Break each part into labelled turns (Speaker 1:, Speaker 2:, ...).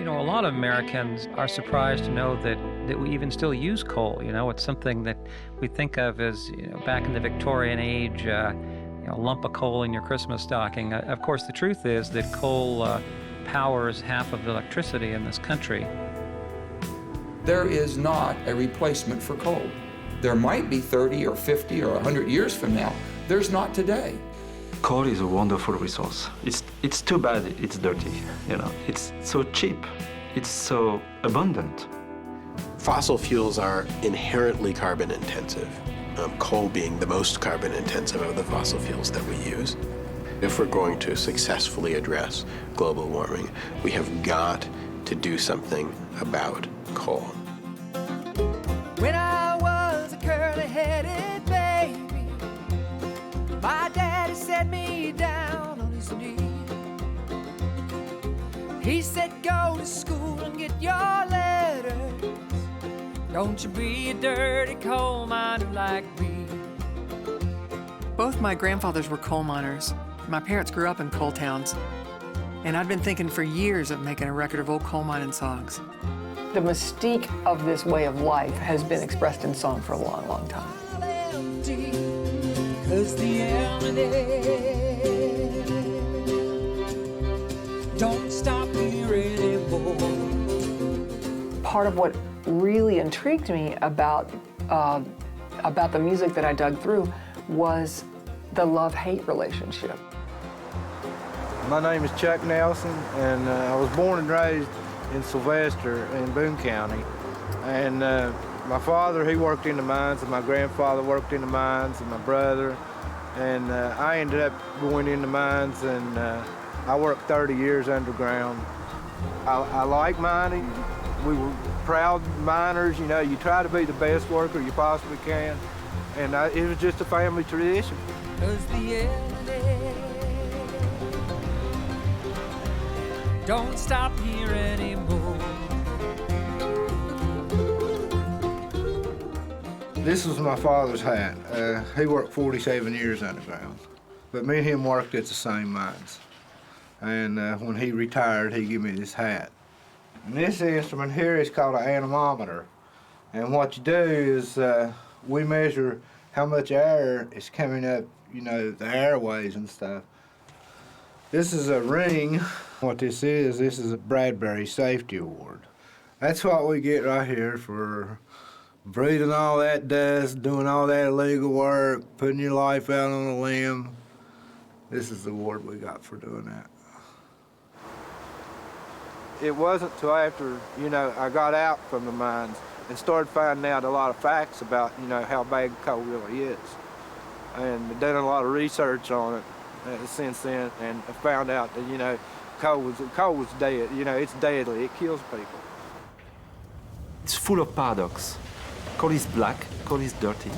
Speaker 1: A lot of Americans are surprised to know that we even still use coal. It's something that we think of as, back in the Victorian age, a lump of coal in your Christmas stocking. Of course, the truth is that coal powers half of the electricity in this country.
Speaker 2: There is not a replacement for coal. There might be 30 or 50 or 100 years from now. There's not today.
Speaker 3: Coal is a wonderful resource. It's too bad it's dirty, It's so cheap. It's so abundant.
Speaker 4: Fossil fuels are inherently carbon intensive, coal being the most carbon intensive of the fossil fuels that we use. If we're going to successfully address global warming, we have got to do something about coal.
Speaker 5: When I was a curly-headed baby, my daddy set me down on his knee. He said, go to school and get your letters. Don't you be a dirty coal miner like me.
Speaker 6: Both my grandfathers were coal miners. My parents grew up in coal towns. And I'd been thinking for years of making a record of old coal mining songs.
Speaker 7: The mystique of this way of life has been expressed in song for a long, long time.
Speaker 5: 'Cause the don't stop here anymore.
Speaker 7: Part of what really intrigued me about the music that I dug through was the love-hate relationship.
Speaker 8: My name is Chuck Nelson, and I was born and raised in Sylvester in Boone County. And my father, he worked in the mines, and my grandfather worked in the mines, and my brother. And I ended up going in the mines, and I worked 30 years underground. I like mining. We were proud miners, you try to be the best worker you possibly can. And it was just a family tradition.
Speaker 5: 'Cause the don't stop here anymore.
Speaker 8: This was my father's hat. He worked 47 years underground. But me and him worked at the same mines. And when he retired, he gave me this hat. And this instrument here is called an anemometer. And what you do is we measure how much air is coming up, the airways and stuff. This is a ring. What this is a Bradbury Safety Award. That's what we get right here for breathing all that dust, doing all that illegal work, putting your life out on a limb. This is the award we got for doing that. It wasn't till after, I got out from the mines and started finding out a lot of facts about, how bad coal really is. And done a lot of research on it since then, and I found out that, coal was dead. It's deadly. It kills people.
Speaker 3: It's full of paradox. Coal is black, coal is dirty,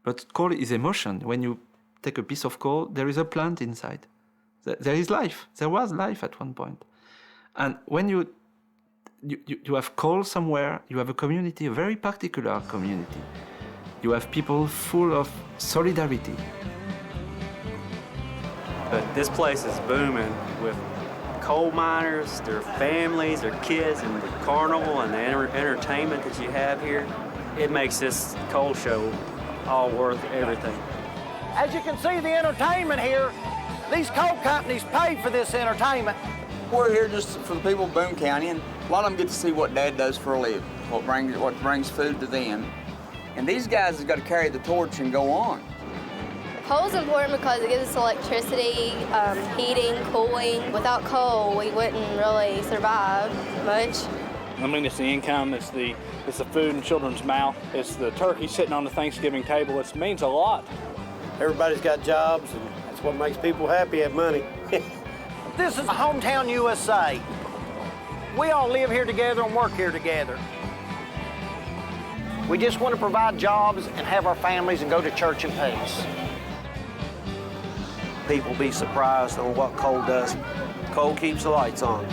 Speaker 3: but coal is emotion. When you take a piece of coal, there is a plant inside. There is life. There was life at one point. And when you have coal somewhere, you have a community, a very particular community. You have people full of solidarity.
Speaker 9: But this place is booming with coal miners, their families, their kids, and the carnival and the entertainment that you have here. It makes this coal show all worth everything.
Speaker 10: As you can see, the entertainment here, these coal companies pay for this entertainment.
Speaker 11: We're here just for the people of Boone County, and a lot of them get to see what Dad does for a living, what brings food to them. And these guys have got to carry the torch and go on.
Speaker 12: Coal's important because it gives us electricity, heating, cooling. Without coal, we wouldn't really survive much.
Speaker 13: It's the income, it's the food in children's mouth, it's the turkey sitting on the Thanksgiving table. It means a lot.
Speaker 10: Everybody's got jobs, and that's what makes people happy, have money. This is hometown USA. We all live here together and work here together. We just want to provide jobs and have our families and go to church in peace.
Speaker 14: People be surprised on what coal does. Coal keeps the lights on.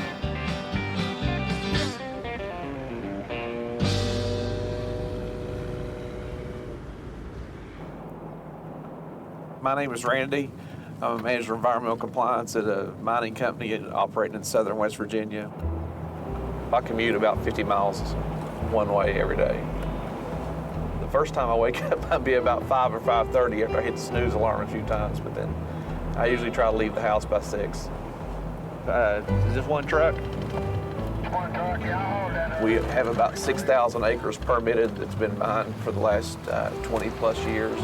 Speaker 15: My name is Randy. I'm a manager of environmental compliance at a mining company operating in southern West Virginia. I commute about 50 miles one way every day. The first time I wake up might be about 5 or 5:30 after I hit the snooze alarm a few times, but then I usually try to leave the house by 6. Is this one truck? We have about 6,000 acres permitted that's been mined for the last 20 plus years.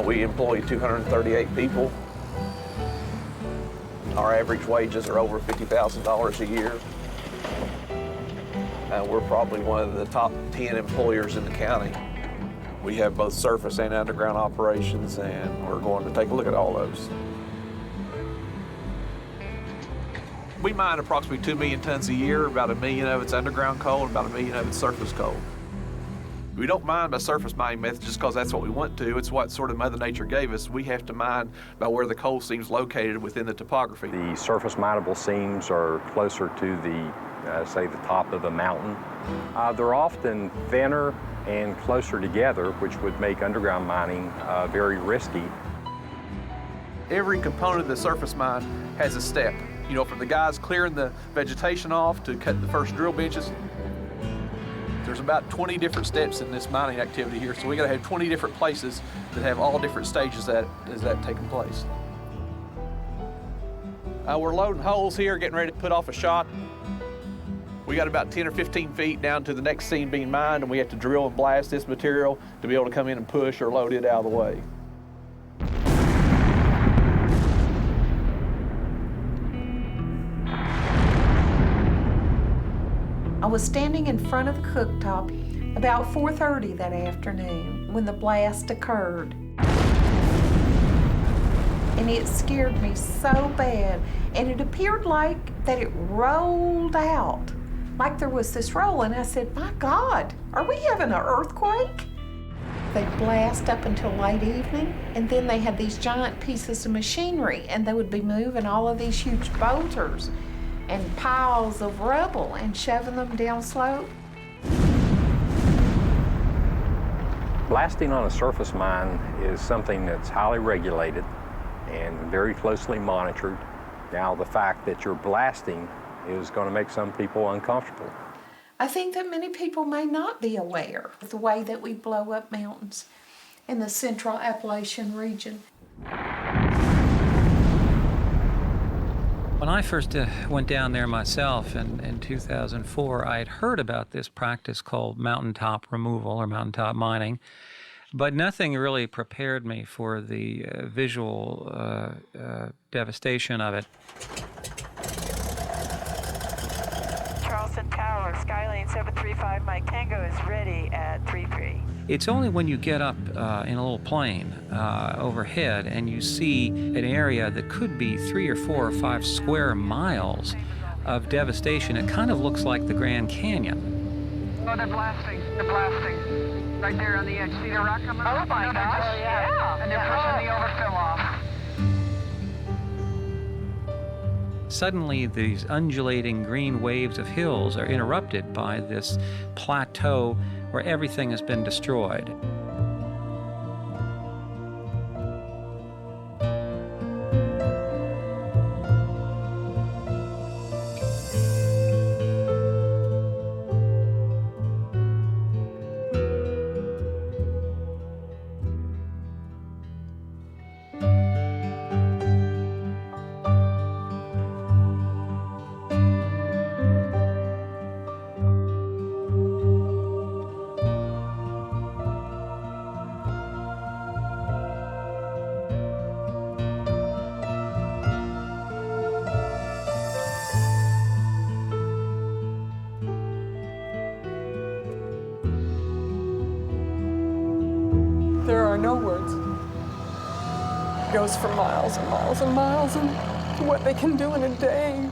Speaker 15: We employ 238 people. Our average wages are over $50,000 a year. We're probably one of the top 10 employers in the county. We have both surface and underground operations, and we're going to take a look at all those. We mine approximately 2 million tons a year. About 1 million of it's underground coal, and about 1 million of it's surface coal. We don't mine by surface mining methods just because that's what we want to. It's what sort of Mother Nature gave us. We have to mine by where the coal seam's located within the topography.
Speaker 16: The surface mineable seams are closer to the, say, the top of the mountain. They're often thinner and closer together, which would make underground mining very risky.
Speaker 15: Every component of the surface mine has a step. You know, from the guys clearing the vegetation off to cut the first drill benches. There's about 20 different steps in this mining activity here, so we gotta have 20 different places that have all different stages that taking place. We're loading holes here, getting ready to put off a shot. We got about 10 or 15 feet down to the next seam being mined, and we have to drill and blast this material to be able to come in and push or load it out of the way.
Speaker 17: I was standing in front of the cooktop about 4:30 that afternoon when the blast occurred. And it scared me so bad, and it appeared like that it rolled out, like there was this roll, and I said, my God, are we having an earthquake? They'd blast up until late evening, and then they had these giant pieces of machinery, and they would be moving all of these huge boulders and piles of rubble and shoving them down slope.
Speaker 16: Blasting on a surface mine is something that's highly regulated and very closely monitored. Now, the fact that you're blasting is going to make some people uncomfortable.
Speaker 17: I think that many people may not be aware of the way that we blow up mountains in the central Appalachian region.
Speaker 1: When I first went down there myself in 2004, I had heard about this practice called mountaintop removal or mountaintop mining, but nothing really prepared me for the visual devastation of it.
Speaker 18: Charleston Tower, Skylane 735, Mike Tango is ready at 3-3.
Speaker 1: It's only when you get up in a little plane overhead and you see an area that could be 3 or 4 or 5 square miles of devastation. It kind of looks like the Grand Canyon.
Speaker 7: Oh, they're blasting. They're blasting. Right there on the edge. See the rock coming up?
Speaker 18: Oh my gosh, yeah.
Speaker 7: And they're pushing the overfill off.
Speaker 1: Suddenly, these undulating green waves of hills are interrupted by this plateau where everything has been destroyed.
Speaker 7: There are no words. It goes for miles and miles and miles, and what they can do in a day.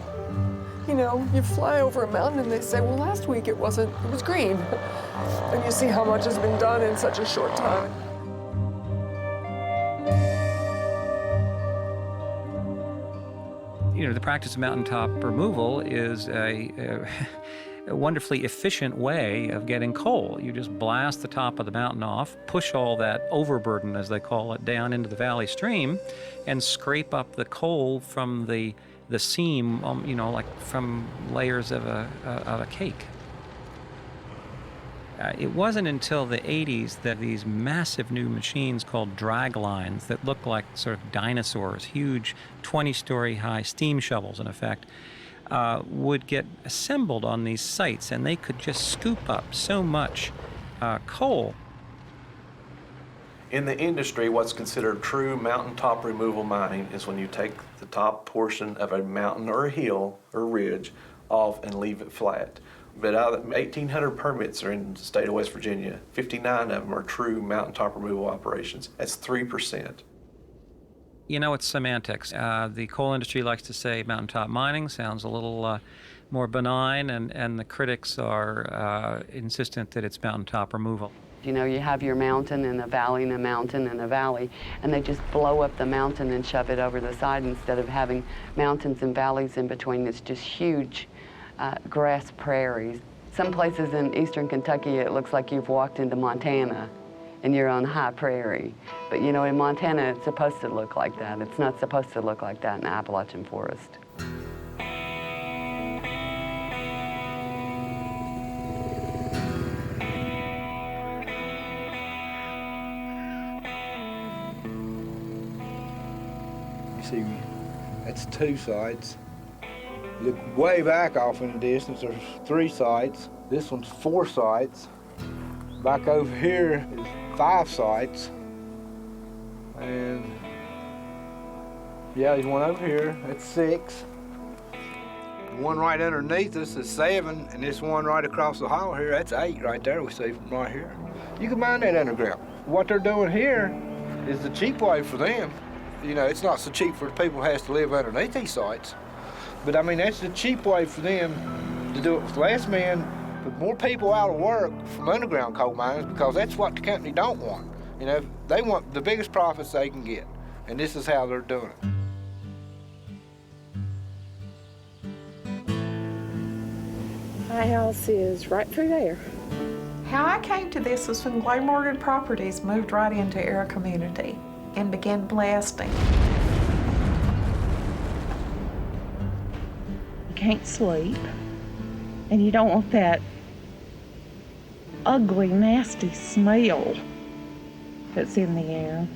Speaker 7: You know, you fly over a mountain and they say, well, last week it was green. And you see how much has been done in such a short time.
Speaker 1: You know, the practice of mountaintop removal is a wonderfully efficient way of getting coal. You just blast the top of the mountain off, push all that overburden, as they call it, down into the valley stream, and scrape up the coal from the the seam, like from layers of a cake. It wasn't until the 80s that these massive new machines called drag lines that look like sort of dinosaurs, huge 20-story high steam shovels in effect, would get assembled on these sites, and they could just scoop up so much coal.
Speaker 15: In the industry, what's considered true mountaintop removal mining is when you take the top portion of a mountain or a hill or ridge off and leave it flat. But out of the 1,800 permits are in the state of West Virginia, 59 of them are true mountaintop removal operations. That's 3%.
Speaker 1: It's semantics. The coal industry likes to say mountaintop mining sounds a little more benign, and the critics are insistent that it's mountaintop removal.
Speaker 19: You have your mountain and a valley and a mountain and a valley, and they just blow up the mountain and shove it over the side instead of having mountains and valleys in between. It's just huge grass prairies. Some places in eastern Kentucky, it looks like you've walked into Montana and you're on high prairie. But in Montana, it's supposed to look like that. It's not supposed to look like that in the Appalachian forest.
Speaker 8: You see, that's 2 sites. Look way back off in the distance, there's 3 sites. This one's 4 sites. Back over here is 5 sites. And yeah, there's one over here, that's 6. One right underneath us is 7, and this one right across the hall here, that's 8 right there we see from right here. You can mine that underground. What they're doing here is the cheap way for them. It's not so cheap for the people who has to live underneath these sites. But I mean, that's the cheap way for them to do it with less men, put more people out of work from underground coal mines, because that's what the company don't want. They want the biggest profits they can get, and this is how they're doing it.
Speaker 17: My house is right through there. How I came to this was when Glamorgan Properties moved right into our community and began blasting.
Speaker 20: You can't sleep, and you don't want that ugly, nasty smell that's in the air,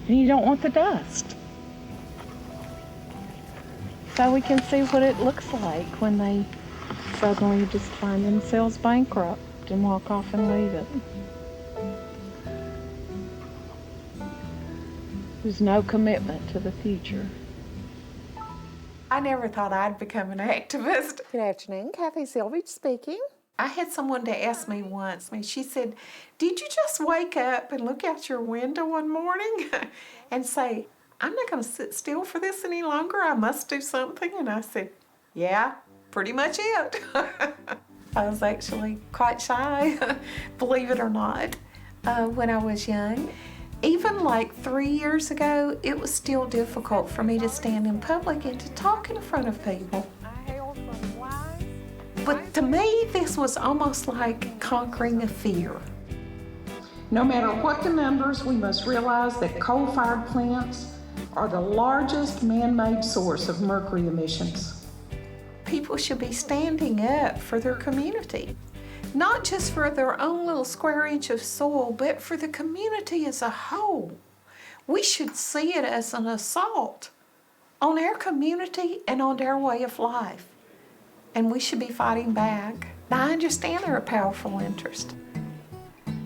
Speaker 20: and you don't want the dust. So we can see what it looks like when they suddenly just find themselves bankrupt and walk off and leave it. There's no commitment to the future.
Speaker 17: I never thought I'd become an activist.
Speaker 21: Good afternoon, Kathy Silvage speaking.
Speaker 17: I had someone to ask me once, she said, did you just wake up and look out your window one morning and say, I'm not going to sit still for this any longer, I must do something? And I said, yeah, pretty much it. I was actually quite shy, believe it or not, when I was young. Even like 3 years ago, it was still difficult for me to stand in public and to talk in front of people. But to me, this was almost like conquering a fear.
Speaker 21: No matter what the numbers, we must realize that coal-fired plants are the largest man-made source of mercury emissions.
Speaker 17: People should be standing up for their community. Not just for their own little square inch of soil, but for the community as a whole. We should see it as an assault on our community and on our way of life. And we should be fighting back. Now, I understand they're a powerful interest.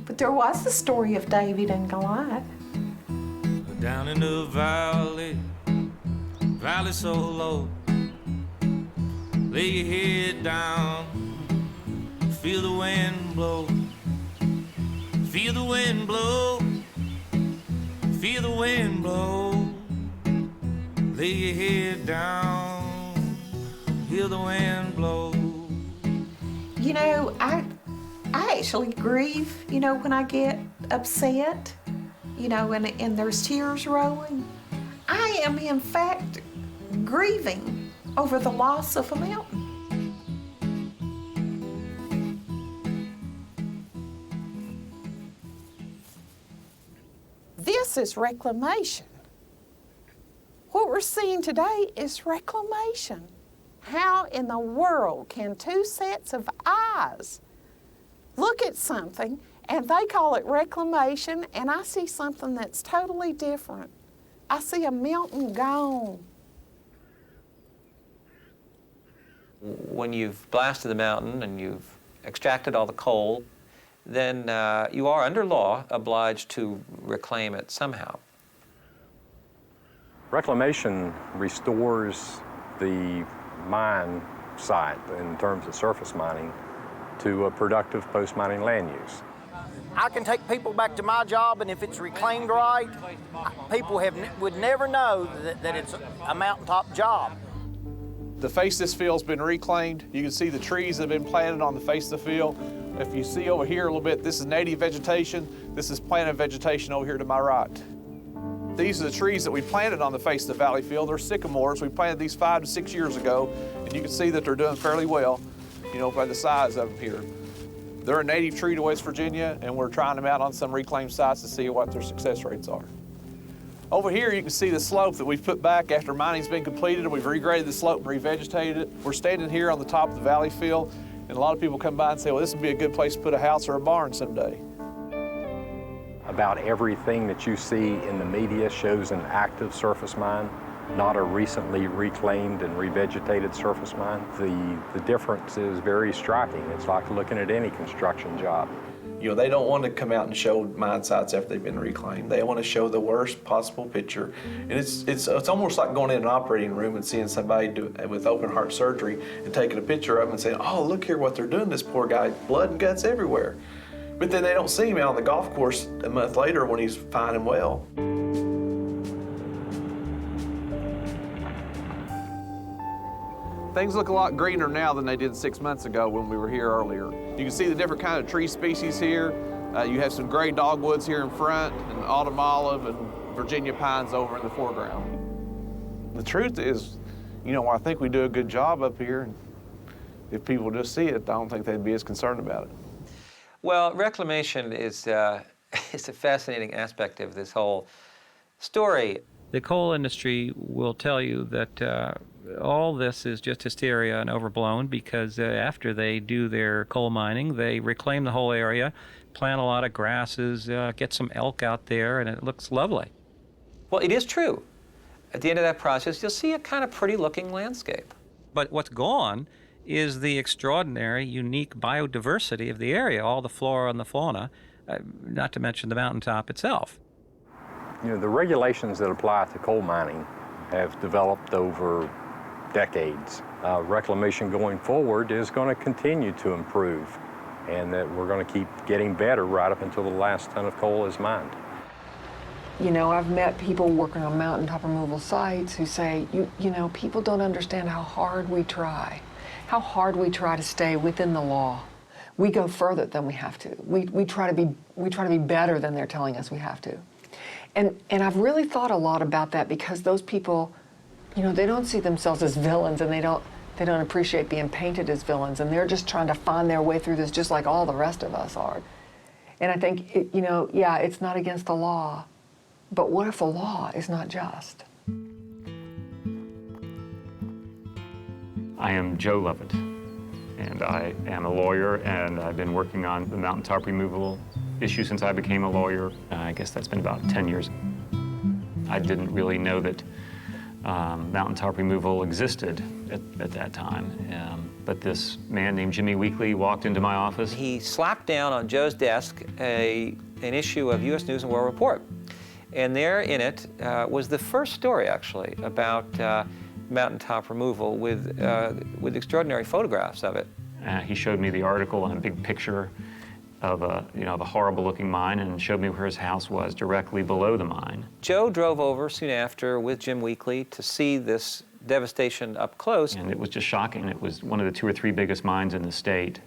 Speaker 17: But there was the story of David and Goliath.
Speaker 22: Down in the valley, valley so low, lay your head down, feel the wind blow, feel the wind blow, feel the wind blow, lay your head down, hear the wind blow.
Speaker 17: I actually grieve, when I get upset, and there's tears rolling. I am, in fact, grieving over the loss of a mountain. This is reclamation. What
Speaker 21: we're seeing today is reclamation. How in the world can two sets of eyes look at something and they call it reclamation, and I see something that's totally different? I see a mountain gone.
Speaker 1: When you've blasted the mountain and you've extracted all the coal, then you are, under law, obliged to reclaim it somehow.
Speaker 16: Reclamation restores the mine site in terms of surface mining to a productive post-mining land use.
Speaker 10: I can take people back to my job, and if it's reclaimed right, people would never know that it's a mountaintop job.
Speaker 15: The face of this field's been reclaimed. You can see the trees that have been planted on the face of the field. If you see over here a little bit, this is native vegetation. This is planted vegetation over here to my right. These are the trees that we planted on the face of the valley field. They're sycamores. We planted these 5 to 6 years ago, and you can see that they're doing fairly well, you know, by the size of them here. They're a native tree to West Virginia, and we're trying them out on some reclaimed sites to see what their success rates are. Over here, you can see the slope that we've put back after mining's been completed. We've regraded the slope and revegetated it. We're standing here on the top of the valley field, and a lot of people come by and say, well, this would be a good place to put a house or a barn someday.
Speaker 16: About everything that you see in the media shows an active surface mine, not a recently reclaimed and revegetated surface mine. The difference is very striking. It's like looking at any construction job.
Speaker 15: You know, they don't want to come out and show mine sites after they've been reclaimed. They want to show the worst possible picture. And it's almost like going in an operating room and seeing somebody with open heart surgery and taking a picture of them and saying, oh, look here what they're doing, this poor guy, blood and guts everywhere. But then they don't see him out on the golf course a month later when he's fine and well. Things look a lot greener now than they did 6 months ago when we were here earlier. You can see the different kind of tree species here. You have some gray dogwoods here in front, and autumn olive and Virginia pines over in the foreground. The truth is, you know, I think we do a good job up here. And if people just see it, I don't think they'd be as concerned about it.
Speaker 1: Well, reclamation is a fascinating aspect of this whole story. The coal industry will tell you that all this is just hysteria and overblown because after they do their coal mining, they reclaim the whole area, plant a lot of grasses, get some elk out there, and it looks lovely. Well, it is true. At the end of that process, you'll see a kind of pretty-looking landscape. But what's gone is the extraordinary, unique biodiversity of the area, all the flora and the fauna, not to mention the mountaintop itself.
Speaker 16: You know, the regulations that apply to coal mining have developed over decades. Reclamation going forward is going to continue to improve, and that we're going to keep getting better right up until the last ton of coal is mined.
Speaker 6: You know, I've met people working on mountaintop removal sites who say, you know, people don't understand how hard we try to stay within the law. We go further than we have to. We try to be better than they're telling us we have to. And I've really thought a lot about that because those people, you know, they don't see themselves as villains, and they don't appreciate being painted as villains, and they're just trying to find their way through this just like all the rest of us are. And I think, you know, yeah, it's not against the law, but what if the law is not just?
Speaker 2: I am Joe Lovett, and I am a lawyer, and I've been working on the mountaintop removal issue since I became a lawyer. I guess that's been about 10 years. I didn't really know that mountaintop removal existed at that time, but this man named Jimmy Weekly walked into my office.
Speaker 1: He slapped down on Joe's desk an issue of U.S. News and World Report, and there in it was the first story, actually, about mountaintop removal with extraordinary photographs of it.
Speaker 2: He showed me the article and a big picture of a horrible-looking mine, and showed me where his house was directly below the mine.
Speaker 1: Joe drove over soon after with Jim Weekly to see this devastation up close.
Speaker 2: And it was just shocking. It was one of the 2 or 3 biggest mines in the state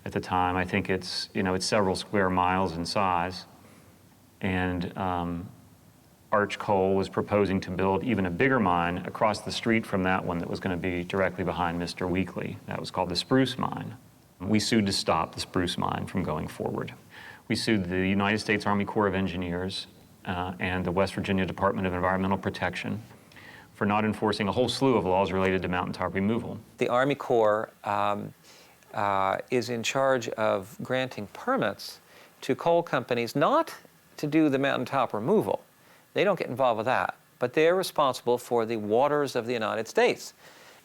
Speaker 2: at the time. I think it's several square miles in size. And Arch Coal was proposing to build even a bigger mine across the street from that one that was going to be directly behind Mr. Weekly. That was called the Spruce Mine. We sued to stop the Spruce Mine from going forward. We sued the United States Army Corps of Engineers and the West Virginia Department of Environmental Protection for not enforcing a whole slew of laws related to mountaintop removal.
Speaker 1: The Army Corps is in charge of granting permits to coal companies not to do the mountaintop removal. They don't get involved with that, but they're responsible for the waters of the United States,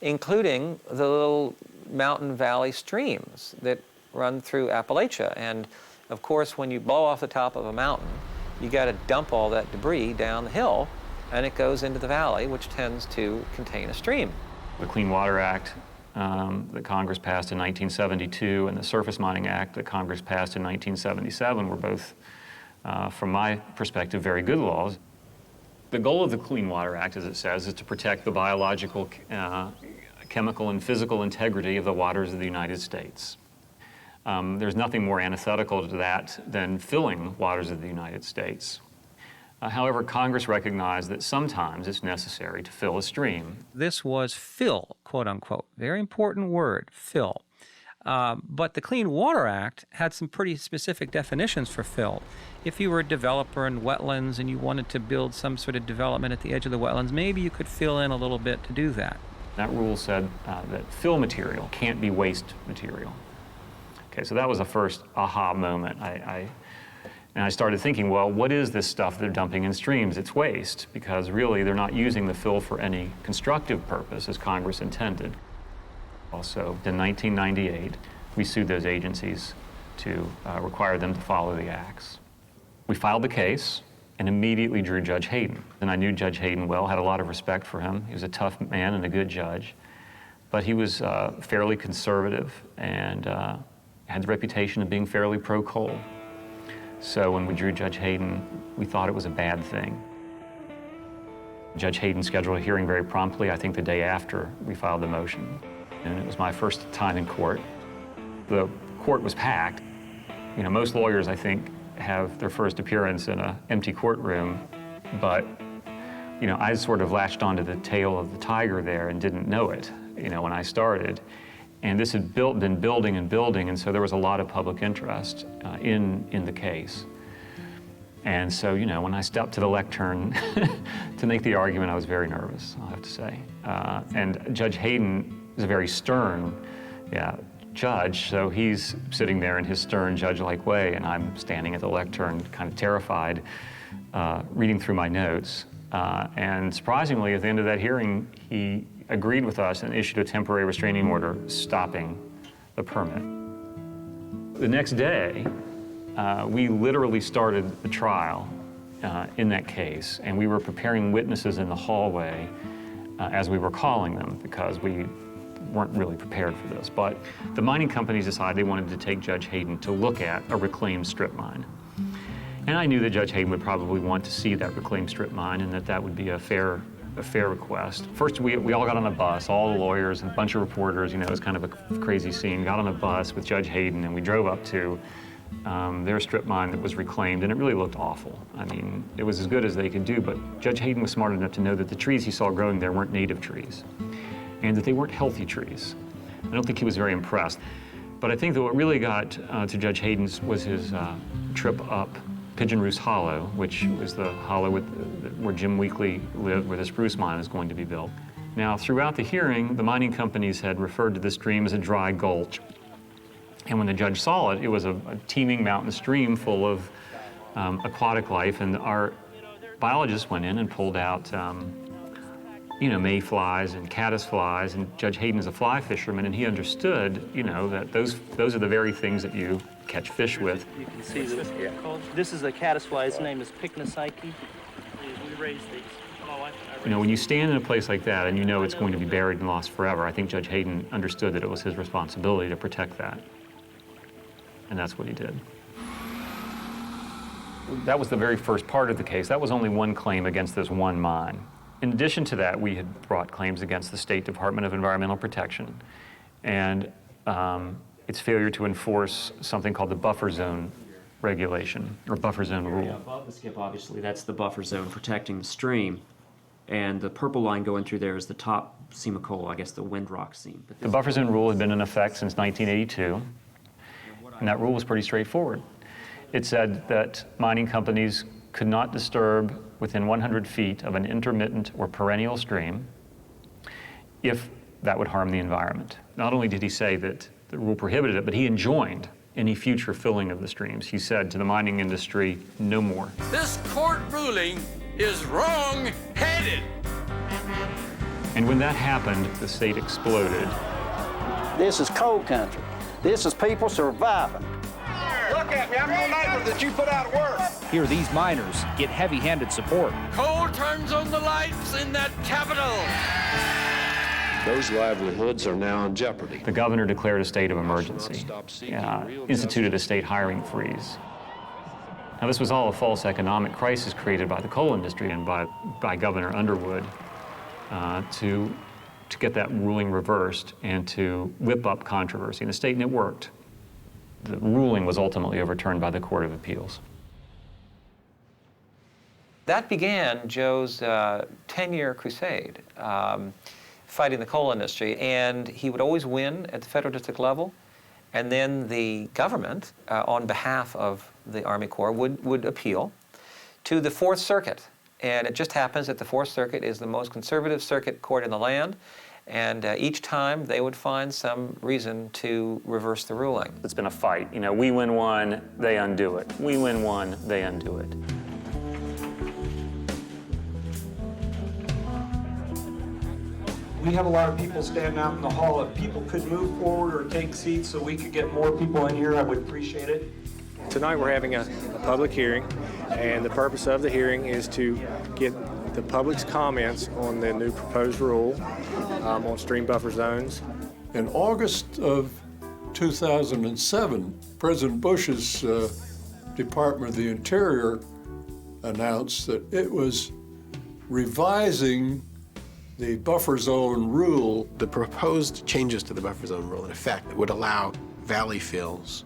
Speaker 1: including the little mountain valley streams that run through Appalachia. And of course, when you blow off the top of a mountain, you got to dump all that debris down the hill, and it goes into the valley, which tends to contain a stream.
Speaker 2: The Clean Water Act that Congress passed in 1972 and the Surface Mining Act that Congress passed in 1977 were both, from my perspective, very good laws. The goal of the Clean Water Act, as it says, is to protect the biological, chemical, and physical integrity of the waters of the United States. There's nothing more antithetical to that than filling waters of the United States. However, Congress recognized that sometimes it's necessary to fill a stream.
Speaker 1: This was fill, quote unquote. Very important word, fill. But the Clean Water Act had some pretty specific definitions for fill. If you were a developer in wetlands and you wanted to build some sort of development at the edge of the wetlands, maybe you could fill in a little bit to do that.
Speaker 2: That rule said that fill material can't be waste material. Okay, so that was the first aha moment. And I started thinking, well, what is this stuff they're dumping in streams? It's waste, because really they're not using the fill for any constructive purpose as Congress intended. Also, in 1998, we sued those agencies to require them to follow the acts. We filed the case and immediately drew Judge Hayden. And I knew Judge Hayden well, had a lot of respect for him. He was a tough man and a good judge. But he was fairly conservative and had the reputation of being fairly pro-coal. So when we drew Judge Hayden, we thought it was a bad thing. Judge Hayden scheduled a hearing very promptly, I think the day after we filed the motion. And it was my first time in court. The court was packed. You know, most lawyers, I think, have their first appearance in an empty courtroom, but, you know, I sort of latched onto the tail of the tiger there and didn't know it, you know, when I started. And this had been building and building, and so there was a lot of public interest in the case. And so, you know, when I stepped to the lectern to make the argument, I was very nervous, I'll have to say. And Judge Hayden is a very stern judge, so he's sitting there in his stern, judge-like way, and I'm standing at the lectern, kind of terrified, reading through my notes. And surprisingly, at the end of that hearing, he agreed with us and issued a temporary restraining order stopping the permit. The next day, we literally started the trial in that case, and we were preparing witnesses in the hallway as we were calling them, because we weren't really prepared for this. But the mining companies decided they wanted to take Judge Hayden to look at a reclaimed strip mine. And I knew that Judge Hayden would probably want to see that reclaimed strip mine, and that would be a fair request. First, we all got on a bus, all the lawyers and a bunch of reporters, you know, it was kind of a crazy scene, got on a bus with Judge Hayden, and we drove up to their strip mine that was reclaimed, and it really looked awful. I mean, it was as good as they could do, but Judge Hayden was smart enough to know that the trees he saw growing there weren't native trees, and that they weren't healthy trees. I don't think he was very impressed. But I think that what really got to Judge Hayden's was his trip up Pigeon Roost Hollow, which was the hollow where Jim Weekly lived, where the spruce mine is going to be built. Now, throughout the hearing, the mining companies had referred to the stream as a dry gulch. And when the judge saw it, it was a teeming mountain stream full of aquatic life, and our biologists went in and pulled out you know, mayflies and caddisflies, and Judge Hayden is a fly fisherman, and he understood, you know, that those are the very things that you catch fish with.
Speaker 4: You can see this. This is a caddisfly. His name is Pycnosyche. We raise these. My wife and I raise.
Speaker 2: You know, when you stand in a place like that and you know it's going to be buried and lost forever, I think Judge Hayden understood that it was his responsibility to protect that. And that's what he did. That was the very first part of the case. That was only one claim against this one mine. In addition to that, we had brought claims against the State Department of Environmental Protection and its failure to enforce something called the buffer zone regulation, or buffer zone rule.
Speaker 5: Above the skip, obviously, that's the buffer zone protecting the stream. And the purple line going through there is the top seam of coal, I guess the Windrock seam.
Speaker 2: The buffer zone rule had been in effect since 1982, and that rule was pretty straightforward. It said that mining companies could not disturb within 100 feet of an intermittent or perennial stream if that would harm the environment. Not only did he say that the rule prohibited it, but he enjoined any future filling of the streams. He said to the mining industry, no more.
Speaker 3: This court ruling is wrong-headed.
Speaker 2: And when that happened, the state exploded.
Speaker 10: This is coal country. This is people surviving.
Speaker 3: Look at me, I'm your neighbor that you put out of work.
Speaker 9: Here, these miners get heavy-handed support.
Speaker 3: Coal turns on the lights in that capital.
Speaker 23: Those livelihoods are now in jeopardy.
Speaker 2: The governor declared a state of emergency, instituted a state hiring freeze. Now, this was all a false economic crisis created by the coal industry and by Governor Underwood to get that ruling reversed and to whip up controversy in the state, and it worked. The ruling was ultimately overturned by the Court of Appeals.
Speaker 24: That began Joe's 10-year crusade fighting the coal industry, and he would always win at the federal district level, and then the government, on behalf of the Army Corps, would appeal to the Fourth Circuit. And it just happens that the Fourth Circuit is the most conservative circuit court in the land, and each time they would find some reason to reverse the ruling.
Speaker 2: It's been a fight. You know, we win one, they undo it. We win one, they undo it.
Speaker 25: We have a lot of people standing out in the hall. If people could move forward or take seats so we could get more people in here, I would appreciate it.
Speaker 26: Tonight we're having a public hearing, and the purpose of the hearing is to get the public's comments on the new proposed rule on stream buffer zones.
Speaker 27: In August of 2007, President Bush's Department of the Interior announced that it was revising the buffer zone rule.
Speaker 28: The proposed changes to the buffer zone rule, in effect, would allow valley fills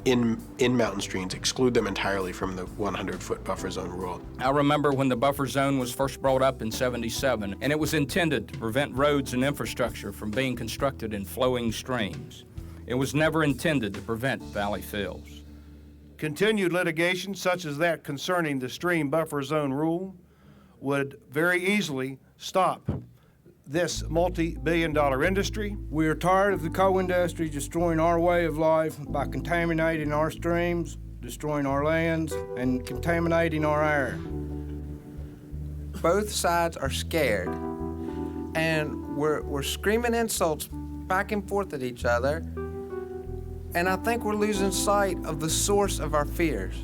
Speaker 28: in mountain streams, exclude them entirely from the 100-foot buffer zone rule.
Speaker 9: I remember when the buffer zone was first brought up in '77, and it was intended to prevent roads and infrastructure from being constructed in flowing streams. It was never intended to prevent valley fills.
Speaker 29: Continued litigation such as that concerning the stream buffer zone rule would very easily stop this multi-billion-dollar industry.
Speaker 30: We are tired of the coal industry destroying our way of life by contaminating our streams, destroying our lands, and contaminating our air.
Speaker 31: Both sides are scared, and we're screaming insults back and forth at each other, and I think we're losing sight of the source of our fears.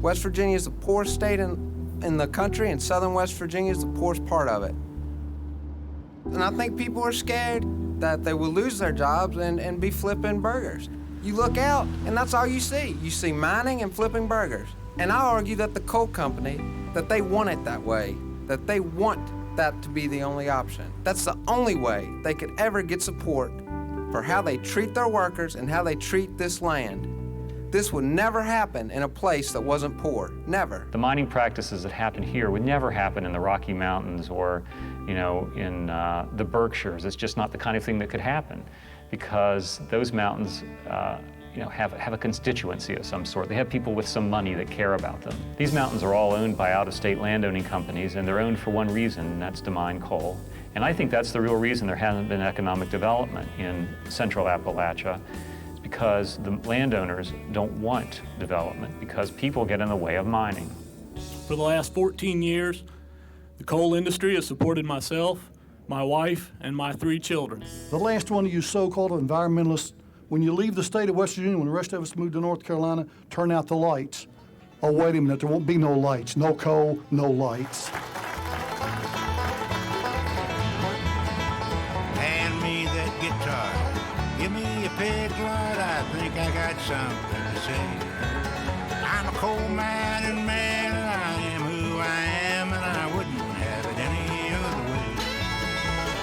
Speaker 31: West Virginia is the poorest state in the country, and southern West Virginia is the poorest part of it. And I think people are scared that they will lose their jobs and be flipping burgers. You look out, and that's all you see. You see mining and flipping burgers. And I argue that the coal company, that they want it that way, that they want that to be the only option. That's the only way they could ever get support for how they treat their workers and how they treat this land. This would never happen in a place that wasn't poor, never.
Speaker 2: The mining practices that happen here would never happen in the Rocky Mountains or, you know, in the Berkshires. It's just not the kind of thing that could happen because those mountains, you know, have a constituency of some sort. They have people with some money that care about them. These mountains are all owned by out-of-state landowning companies, and they're owned for one reason, and that's to mine coal. And I think that's the real reason there hasn't been economic development in central Appalachia, because the landowners don't want development, because people get in the way of mining.
Speaker 32: For the last 14 years, the coal industry has supported myself, my wife, and my 3 children.
Speaker 33: The last one of you so-called environmentalists, when you leave the state of West Virginia, when the rest of us move to North Carolina, turn out the lights. Oh, wait a minute, there won't be no lights. No coal, no lights.
Speaker 34: Hand me that guitar. Give me a pig light, I think I got something to say. I'm a coal mining man, and I am who I am, and I wouldn't have it any other way.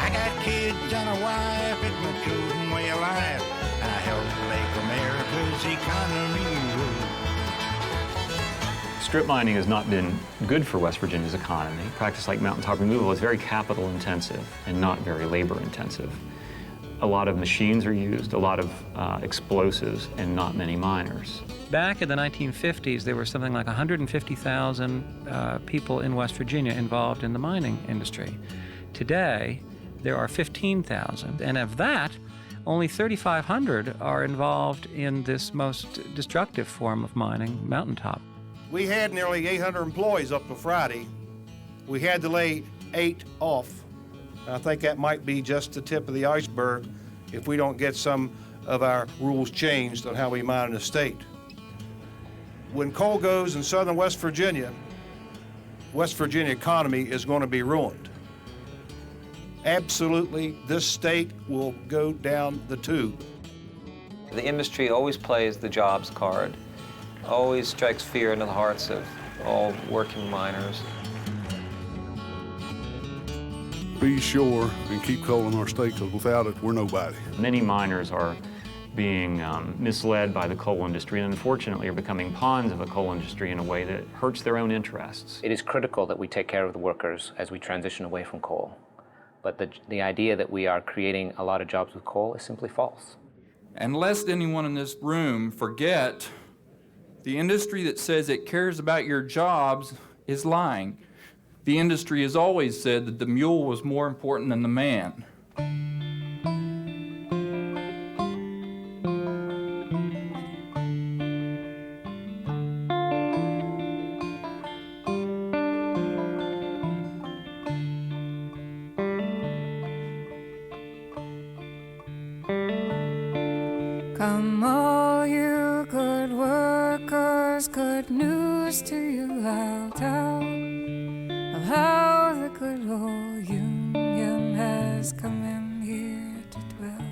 Speaker 34: I got kids and a wife, it's my chosen way of life. I help make America's economy grow.
Speaker 2: Strip mining has not been good for West Virginia's economy. Practice like mountaintop removal is very capital intensive and not very labor intensive. A lot of machines are used, a lot of explosives, and not many miners.
Speaker 1: Back in the 1950s, there were something like 150,000 people in West Virginia involved in the mining industry. Today, there are 15,000, and of that, only 3,500 are involved in this most destructive form of mining, mountaintop.
Speaker 29: We had nearly 800 employees up to Friday. We had to lay 8 off. I think that might be just the tip of the iceberg if we don't get some of our rules changed on how we mine in the state. When coal goes in southern West Virginia economy is going to be ruined. Absolutely, this state will go down the tube.
Speaker 24: The industry always plays the jobs card, always strikes fear into the hearts of all working miners.
Speaker 7: Be sure and keep coal in our state, because without it, we're nobody.
Speaker 2: Many miners are being misled by the coal industry and unfortunately are becoming pawns of the coal industry in a way that hurts their own interests.
Speaker 8: It is critical that we take care of the workers as we transition away from coal. But the idea that we are creating a lot of jobs with coal is simply false.
Speaker 9: And lest anyone in this room forget, the industry that says it cares about your jobs is lying. The industry has always said that the mule was more important than the man.
Speaker 11: Come all you good workers, good news to you I'll tell of how the good old Union has come in here to dwell.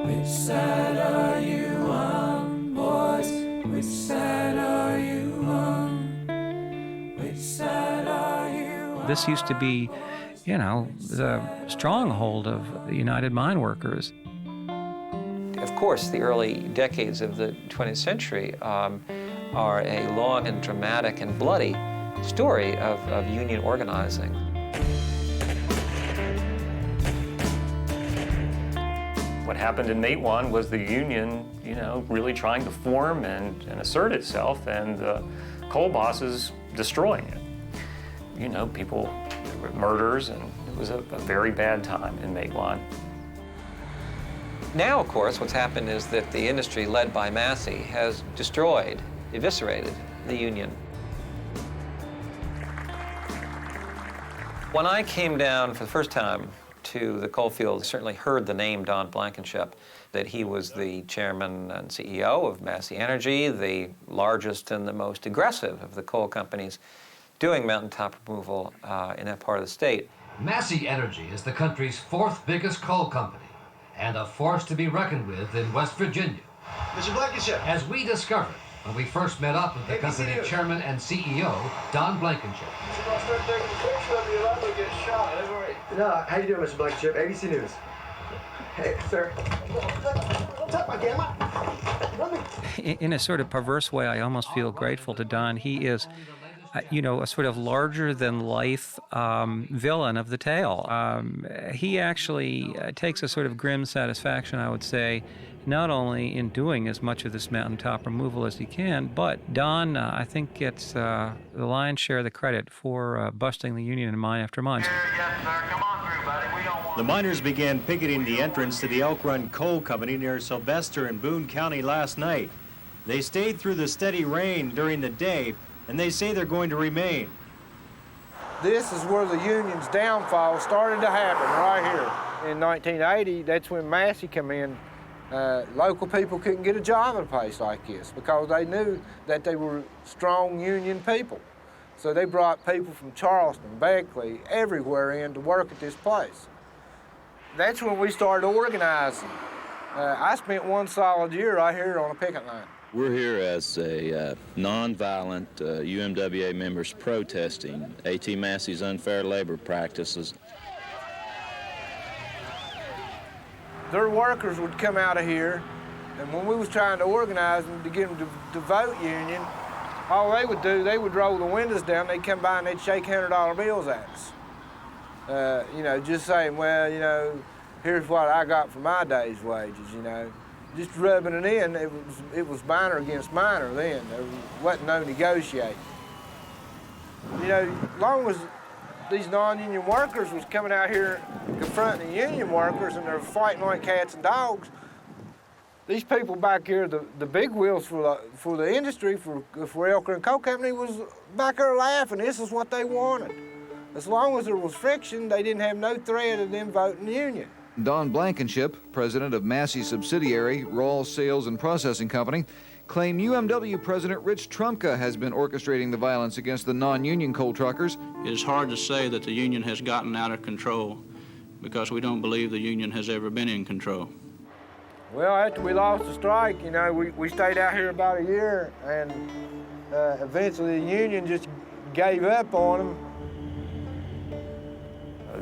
Speaker 11: Which side are you on, boys? Which side are you on? Which side are you on?
Speaker 1: This used to be, you know, the stronghold of the United Mine Workers.
Speaker 24: Of course, the early decades of the 20th century are a long and dramatic and bloody story of union organizing.
Speaker 2: What happened in Matewan was the union, really trying to form and assert itself, and the coal bosses destroying it. People, there were murders, and it was a very bad time in Matewan.
Speaker 24: Now, of course, what's happened is that the industry, led by Massey, has destroyed, eviscerated the union. When I came down for the first time to the coal field, I certainly heard the name Don Blankenship, that he was the chairman and CEO of Massey Energy, the largest and the most aggressive of the coal companies doing mountaintop removal in that part of the state.
Speaker 12: Massey Energy is the country's 4th biggest coal company, and a force to be reckoned with in West Virginia.
Speaker 3: Mr. Blankenship.
Speaker 12: As we discovered when we first met up with the company chairman and CEO, Don Blankenship.
Speaker 3: I'll start taking a picture of you, I'm going to get shot. No, how you doing, Mr. Blankenship? ABC News. Hey, sir. Don't touch my camera.
Speaker 1: In a sort of perverse way, I almost feel grateful to Don. He is, a sort of larger-than-life villain of the tale. He actually takes a sort of grim satisfaction, I would say, not only in doing as much of this mountaintop removal as he can, but Don, I think, gets the lion's share of the credit for busting the union in mine after mine.
Speaker 13: The miners began picketing the entrance to the Elk Run Coal Company near Sylvester in Boone County last night. They stayed through the steady rain during the day, and they say they're going to remain.
Speaker 31: This is where the union's downfall started to happen, right here. In 1980, that's when Massey came in. Local people couldn't get a job at a place like this because they knew that they were strong union people. So they brought people from Charleston, Beckley, everywhere in to work at this place. That's when we started organizing. I spent one solid year right here on a picket line.
Speaker 14: We're here as a nonviolent UMWA members protesting A.T. Massey's unfair labor practices.
Speaker 31: Their workers would come out of here, and when we was trying to organize them to get them to vote union, all they would do, they would roll the windows down, they'd come by and they'd shake $100 bills at us. Just saying, well,
Speaker 30: here's what I got for my day's wages, you know. Just rubbing it in, it was minor against minor then. There wasn't no negotiating. You know, as long as these non-union workers was coming out here confronting the union workers and they're fighting like cats and dogs, these people back here, the big wheels for the industry, for Elk Run Coal Company, was back there laughing. This is what they wanted. As long as there was friction, they didn't have no threat of them voting the union.
Speaker 4: Don Blankenship, president of Massey's subsidiary, Rawls Sales and Processing Company, claimed UMW President Rich Trumka has been orchestrating the violence against the non-union coal truckers.
Speaker 5: It's hard to say that the union has gotten out of control because we don't believe the union has ever been in control.
Speaker 30: Well, after we lost the strike, you know, we stayed out here about a year, and eventually the union just gave up on them.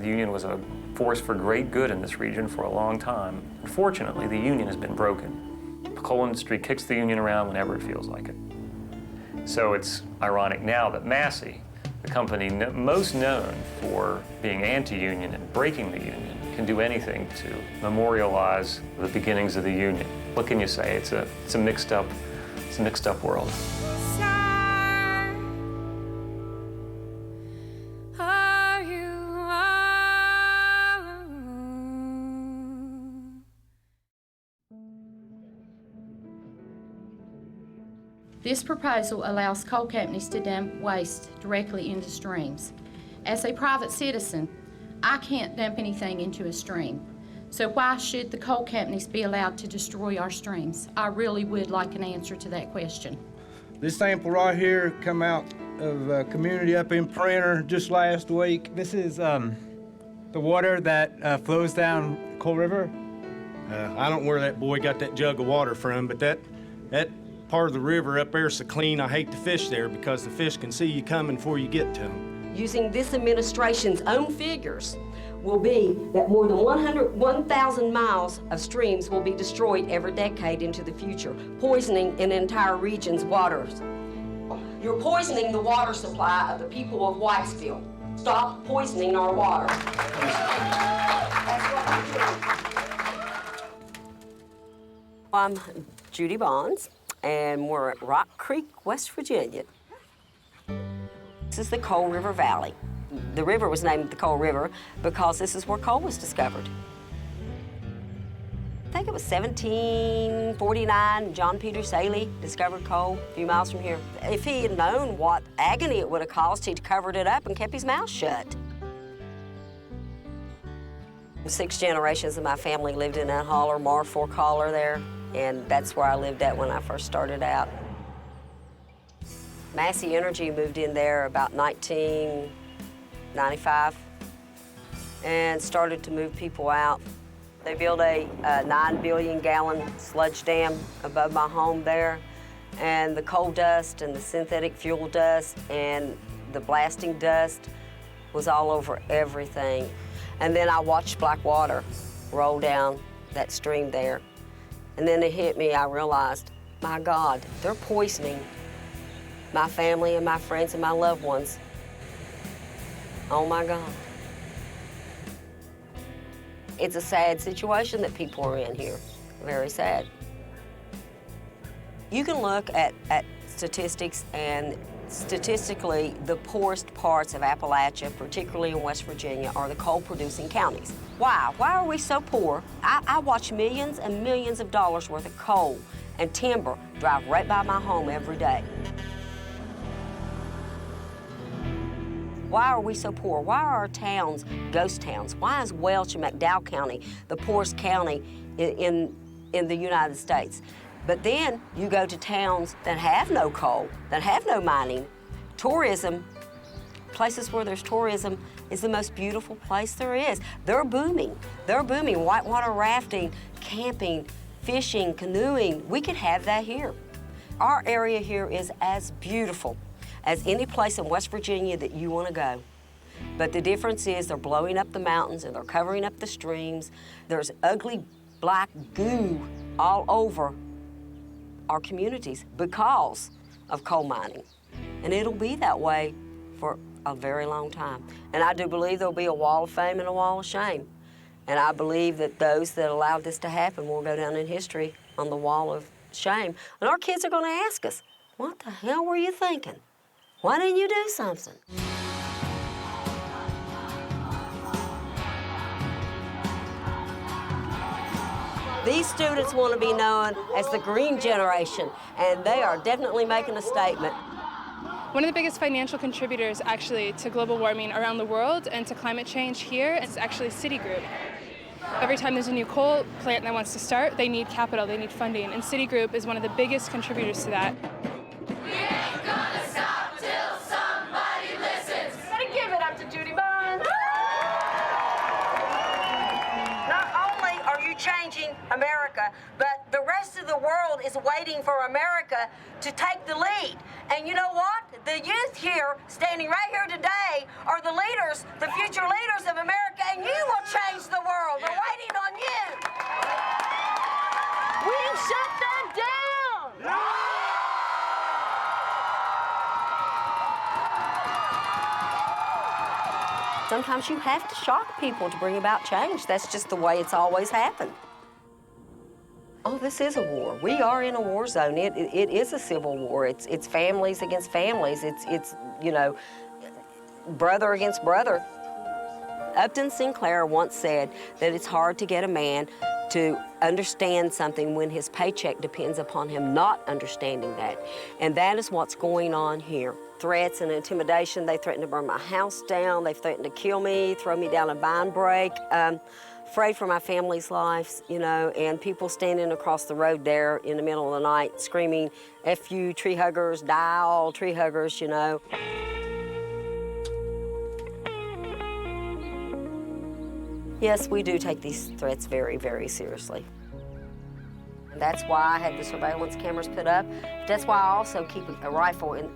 Speaker 2: The union was a force for great good in this region for a long time. Unfortunately, the union has been broken. The coal industry kicks the union around whenever it feels like it. So it's ironic now that Massey, the company most known for being anti-union and breaking the union, can do anything to memorialize the beginnings of the union. What can you say? It's a mixed up world.
Speaker 6: This proposal allows coal companies to dump waste directly into streams. As a private citizen, I can't dump anything into a stream. So why should the coal companies be allowed to destroy our streams? I really would like an answer to that question.
Speaker 30: This sample right here come out of a community up in Printer just last week.
Speaker 10: This is the water that flows down Coal River.
Speaker 26: I don't know where that boy got that jug of water from, but that part of the river up there is so clean I hate to fish there because the fish can see you coming before you get to them.
Speaker 15: Using this administration's own figures will be that more than 1,000 miles of streams will be destroyed every decade into the future, poisoning an entire region's waters. You're poisoning the water supply of the people of Whitesville. Stop poisoning our water. That's what you're doing. I'm Judy Bonds, and we're at Rock Creek, West Virginia. This is the Coal River Valley. The river was named the Coal River because this is where coal was discovered. I think it was 1749, John Peter Saley discovered coal a few miles from here. If he had known what agony it would have caused, he'd covered it up and kept his mouth shut. 6 generations of my family lived in that holler, Mar Fork Holler there, and that's where I lived at when I first started out. Massey Energy moved in there about 1995 and started to move people out. They built a 9 billion gallon sludge dam above my home there, and the coal dust and the synthetic fuel dust and the blasting dust was all over everything. And then I watched black water roll down that stream there. And then it hit me, I realized, my God, they're poisoning my family and my friends and my loved ones. Oh my God. It's a sad situation that people are in here, very sad. You can look at statistics, and statistically, the poorest parts of Appalachia, particularly in West Virginia, are the coal-producing counties. Why? Why are we so poor? I watch millions and millions of dollars worth of coal and timber drive right by my home every day. Why are we so poor? Why are our towns ghost towns? Why is Welch and McDowell County the poorest county in the United States? But then you go to towns that have no coal, that have no mining. Tourism, places where there's tourism, is the most beautiful place there is. They're booming. They're booming. Whitewater rafting, camping, fishing, canoeing. We could have that here. Our area here is as beautiful as any place in West Virginia that you want to go. But the difference is they're blowing up the mountains and they're covering up the streams. There's ugly black goo all over our communities because of coal mining. And it'll be that way for a very long time. And I do believe there'll be a wall of fame and a wall of shame. And I believe that those that allowed this to happen will go down in history on the wall of shame. And our kids are going to ask us, what the hell were you thinking? Why didn't you do something? These students want to be known as the green generation, and they are definitely making a statement.
Speaker 16: One of the biggest financial contributors actually to global warming around the world and to climate change here is actually Citigroup. Every time there's a new coal plant that wants to start, they need capital, they need funding, and Citigroup is one of the biggest contributors to that.
Speaker 17: We ain't gonna stop till somebody listens. Gotta give it up to Judy Barnes.
Speaker 15: Not only are you changing America, but the rest of the world is waiting for America to take the lead. And you know what? The youth here, standing right here today, are the leaders, the future leaders of America, and you will change the world. They're waiting on you. We ain't shut them down. Sometimes you have to shock people to bring about change. That's just the way it's always happened. Oh, this is a war. We are in a war zone. It is a civil war. It's families against families. It's you know, brother against brother. Upton Sinclair once said that it's hard to get a man to understand something when his paycheck depends upon him not understanding that. And that is what's going on here. Threats and intimidation. They threatened to burn my house down. They threatened to kill me, throw me down a vine break. Afraid for my family's lives, you know, and people standing across the road there in the middle of the night screaming, F you tree huggers, die all tree huggers, you know. Yes, we do take these threats very, very seriously. And that's why I had the surveillance cameras put up. That's why I also keep a rifle in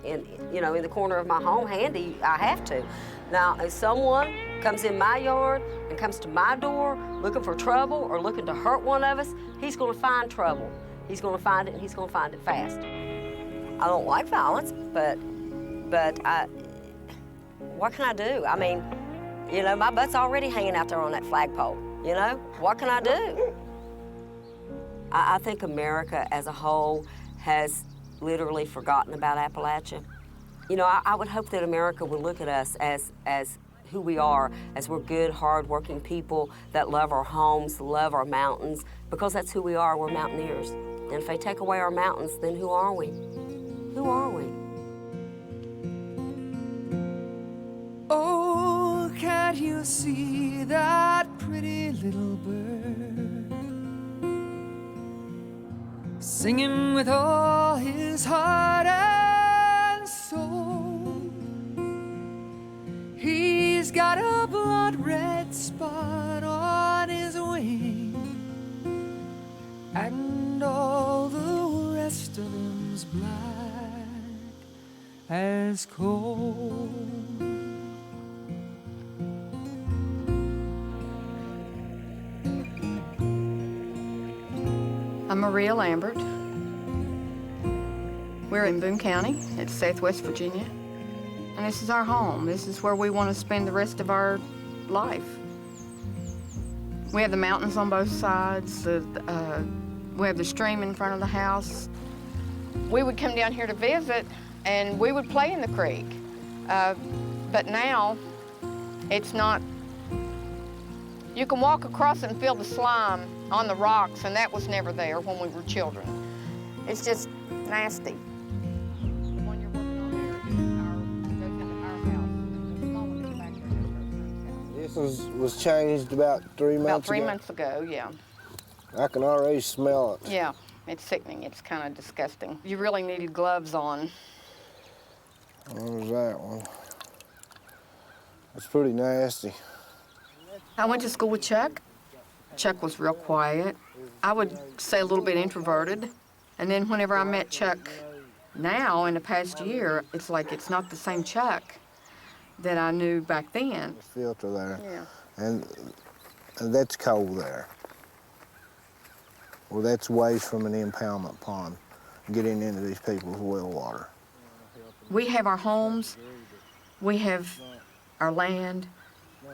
Speaker 15: the corner of my home handy. I have to. Now, if someone comes in my yard and comes to my door looking for trouble or looking to hurt one of us, he's going to find trouble. He's going to find it, and he's going to find it fast. I don't like violence, but what can I do? I mean, you know, my butt's already hanging out there on that flagpole, you know? What can I do? I think America as a whole has literally forgotten about Appalachia. You know, I would hope that America would look at us as who we are, as we're good, hard-working people that love our homes, love our mountains, because that's who we are. We're mountaineers. And if they take away our mountains, then who are we? Who are we?
Speaker 11: Oh, can't you see that pretty little bird singing with all his heart and soul? He's got a blood red spot on his wing, and all the rest of him's black as coal.
Speaker 18: I'm Maria Lambert. We're in Boone County. It's Southwest Virginia. And this is our home. This is where we want to spend the rest of our life. We have the mountains on both sides. We have the stream in front of the house. We would come down here to visit, and we would play in the creek. But now, it's not. You can walk across and feel the slime on the rocks, and that was never there when we were children. It's just nasty.
Speaker 30: This was changed about 3 months ago?
Speaker 18: About 3 months ago, yeah.
Speaker 30: I can already smell it.
Speaker 18: Yeah, it's sickening. It's kind of disgusting. You really needed gloves on.
Speaker 30: What was that one? It's pretty nasty.
Speaker 18: I went to school with Chuck. Chuck was real quiet. I would say a little bit introverted. And then whenever I met Chuck now, in the past year, it's like it's not the same Chuck that I knew back then.
Speaker 30: Filter there.
Speaker 18: Yeah.
Speaker 30: And that's coal there. Well, that's waste from an impoundment pond getting into these people's well water.
Speaker 18: We have our homes, we have our land,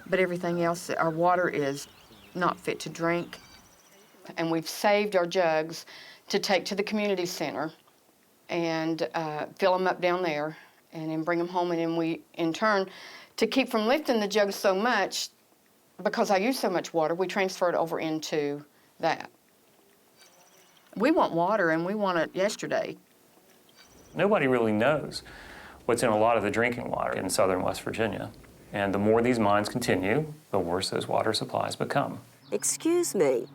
Speaker 18: but everything else, our water is not fit to drink. And we've saved our jugs to take to the community center and fill them up down there and then bring them home. And then we, in turn, to keep from lifting the jugs so much, because I use so much water, we transfer it over into that. We want water, and we want it yesterday.
Speaker 2: Nobody really knows what's in a lot of the drinking water in southern West Virginia. And the more these mines continue, the worse those water supplies become.
Speaker 15: Excuse me.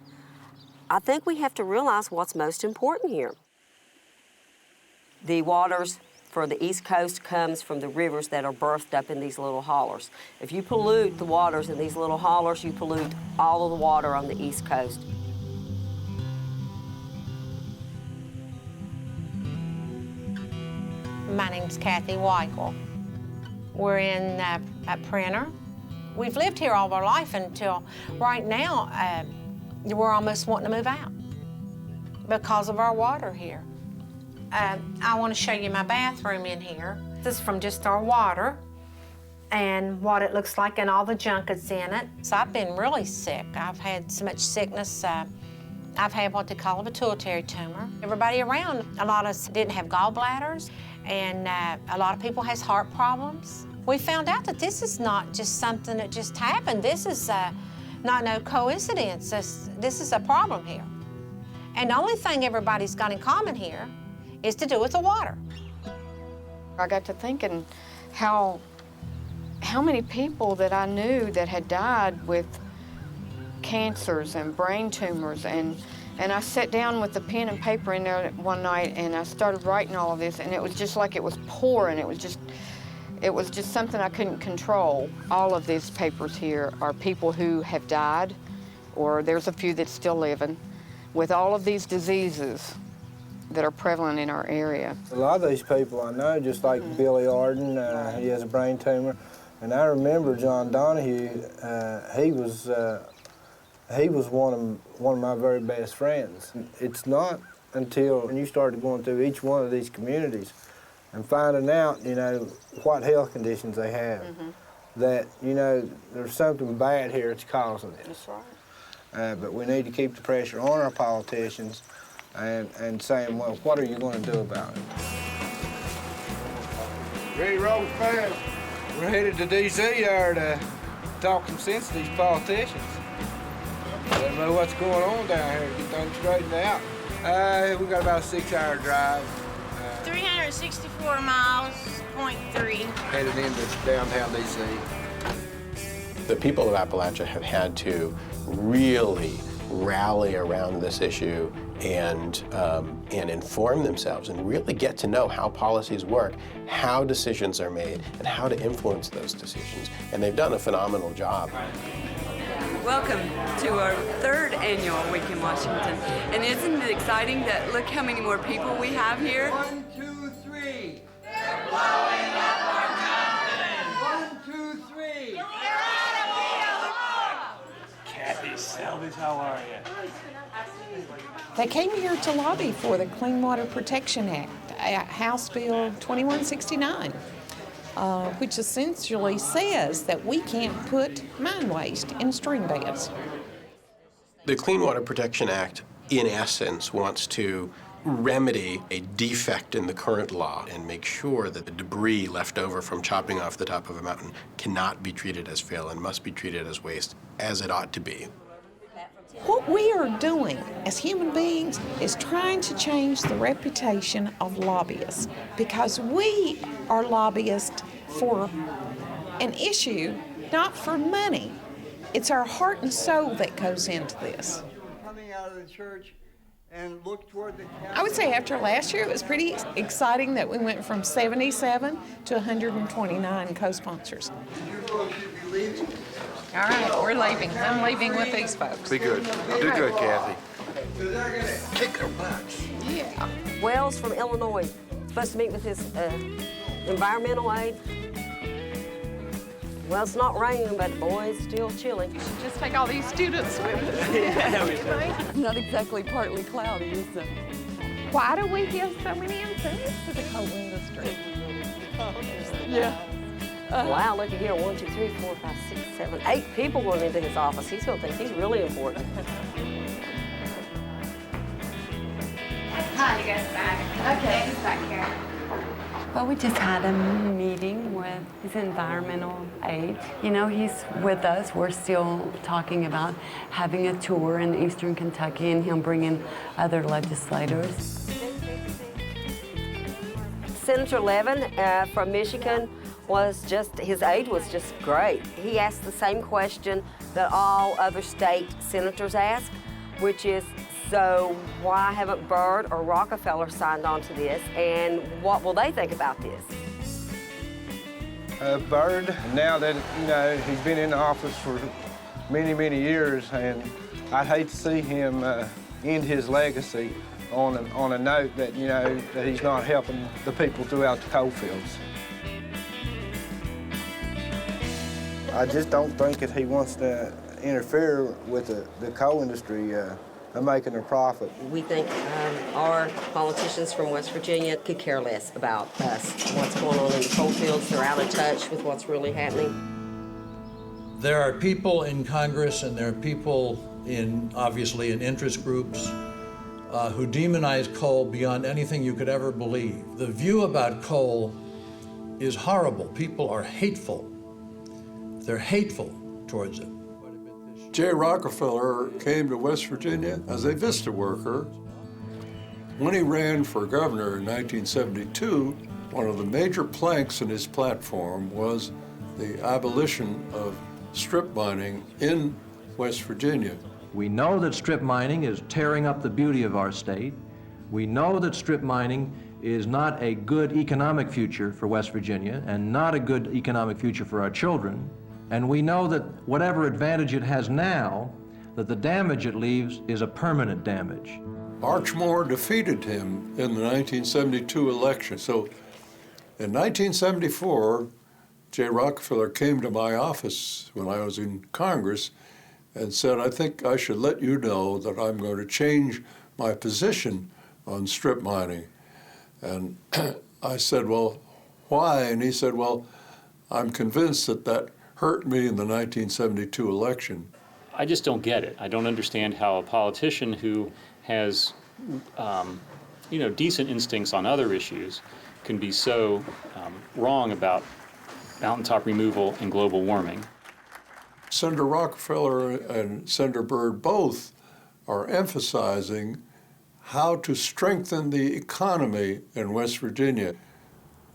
Speaker 15: I think we have to realize what's most important here. The waters for the East Coast comes from the rivers that are birthed up in these little hollers. If you pollute the waters in these little hollers, you pollute all of the water on the East Coast.
Speaker 7: My name's Kathy Weichel. We're in a printer. We've lived here all of our life until right now, we're almost wanting to move out because of our water here. I want to show you my bathroom in here. This is from just our water and what it looks like and all the junk that's in it. So I've been really sick. I've had so much sickness. I've had what they call a pituitary tumor. Everybody around, a lot of us didn't have gallbladders, and a lot of people has heart problems. We found out that this is not just something that just happened. This is not no coincidence. This is a problem here. And the only thing everybody's got in common here is to do with the water.
Speaker 18: I got to thinking how many people that I knew that had died with cancers and brain tumors, and I sat down with the pen and paper in there one night and I started writing all of this, and it was just like it was pouring. It was just something I couldn't control. All of these papers here are people who have died, or there's a few that's still living, with all of these diseases that are prevalent in our area.
Speaker 30: A lot of these people I know, just like Billy Arden, he has a brain tumor. And I remember John Donahue, he was one of my very best friends. It's not until you started going through each one of these communities and finding out, you know, what health conditions they have, that, you know, there's something bad here that's causing this.
Speaker 18: That's right.
Speaker 30: But we need to keep the pressure on our politicians and saying, well, what are you going to do about it?
Speaker 31: Ready to roll fast. We're headed to D.C. there to talk some sense to these politicians. Let them know what's going on down here, get things straightened out. We got about a 6-hour drive.
Speaker 17: 364 miles, .3.
Speaker 30: Headed into downtown D.C.
Speaker 8: The people of Appalachia have had to really rally around this issue and inform themselves and really get to know how policies work, how decisions are made, and how to influence those decisions. And they've done a phenomenal job.
Speaker 19: Welcome to our 3rd annual Week in Washington. And isn't it exciting that look how many more people we have here?
Speaker 3: 1, 2, 3.
Speaker 17: They're blowing up our mountain.
Speaker 3: 1, 2, 3.
Speaker 17: They're out of here.
Speaker 13: Kathy Selvage, how are you?
Speaker 20: They came here to lobby for the Clean Water Protection Act, House Bill 2169, which essentially says that we can't put mine waste in stream beds.
Speaker 8: The Clean Water Protection Act, in essence, wants to remedy a defect in the current law and make sure that the debris left over from chopping off the top of a mountain cannot be treated as fill and must be treated as waste, as it ought to be.
Speaker 20: What we are doing as human beings is trying to change the reputation of lobbyists, because we are lobbyists for an issue, not for money. It's our heart and soul that goes into this.
Speaker 3: Coming out of the church and look toward the cabin.
Speaker 20: I would say after last year, it was pretty exciting that we went from 77 to 129 co-sponsors.
Speaker 3: You folks should be leaving.
Speaker 20: All right, we're leaving. I'm leaving with these folks.
Speaker 31: Be good. Do good, Kathy.
Speaker 3: So they're going to kick their butts.
Speaker 20: Yeah.
Speaker 15: Wells from Illinois, supposed to meet with his environmental aid. Well, it's not raining, but boy, it's still chilly.
Speaker 20: You should just take all these students with us.
Speaker 19: Not exactly partly cloudy, is it?
Speaker 20: Why do we give so many incentives to the coal industry?
Speaker 19: Yeah.
Speaker 15: Wow, look at here, 1, 2, 3, 4, 5, 6, 7, 8 people going into his office. He's gonna think he's really important.
Speaker 19: Hi, you guys back. Okay. He's back here. Well, we just had a meeting with his environmental aide. You know, he's with us. We're still talking about having a tour in eastern Kentucky and him bringing other legislators.
Speaker 15: Senator Levin from Michigan his aide was just great. He asked the same question that all other state senators ask, which is, so why haven't Byrd or Rockefeller signed on to this, and what will they think about this?
Speaker 30: Byrd, now that, you know, he's been in the office for many, many years, and I'd hate to see him end his legacy on a note that, you know, that he's not helping the people throughout the coal fields. I just don't think that he wants to interfere with the coal industry making a profit.
Speaker 15: We think our politicians from West Virginia could care less about us, what's going on in the coal fields. They're out of touch with what's really happening.
Speaker 1: There are people in Congress and there are people obviously in interest groups who demonize coal beyond anything you could ever believe. The view about coal is horrible. People are hateful. They're hateful towards it.
Speaker 9: J. Rockefeller came to West Virginia as a VISTA worker. When he ran for governor in 1972, one of the major planks in his platform was the abolition of strip mining in West Virginia.
Speaker 12: We know that strip mining is tearing up the beauty of our state. We know that strip mining is not a good economic future for West Virginia and not a good economic future for our children. And we know that whatever advantage it has now, that the damage it leaves is a permanent damage.
Speaker 9: Archmore defeated him in the 1972 election. So in 1974, J. Rockefeller came to my office when I was in Congress and said, I think I should let you know that I'm going to change my position on strip mining. And I said, well, why? And he said, well, I'm convinced that hurt me in the 1972 election.
Speaker 2: I just don't get it. I don't understand how a politician who has, decent instincts on other issues can be so wrong about mountaintop removal and global warming.
Speaker 9: Senator Rockefeller and Senator Byrd both are emphasizing how to strengthen the economy in West Virginia.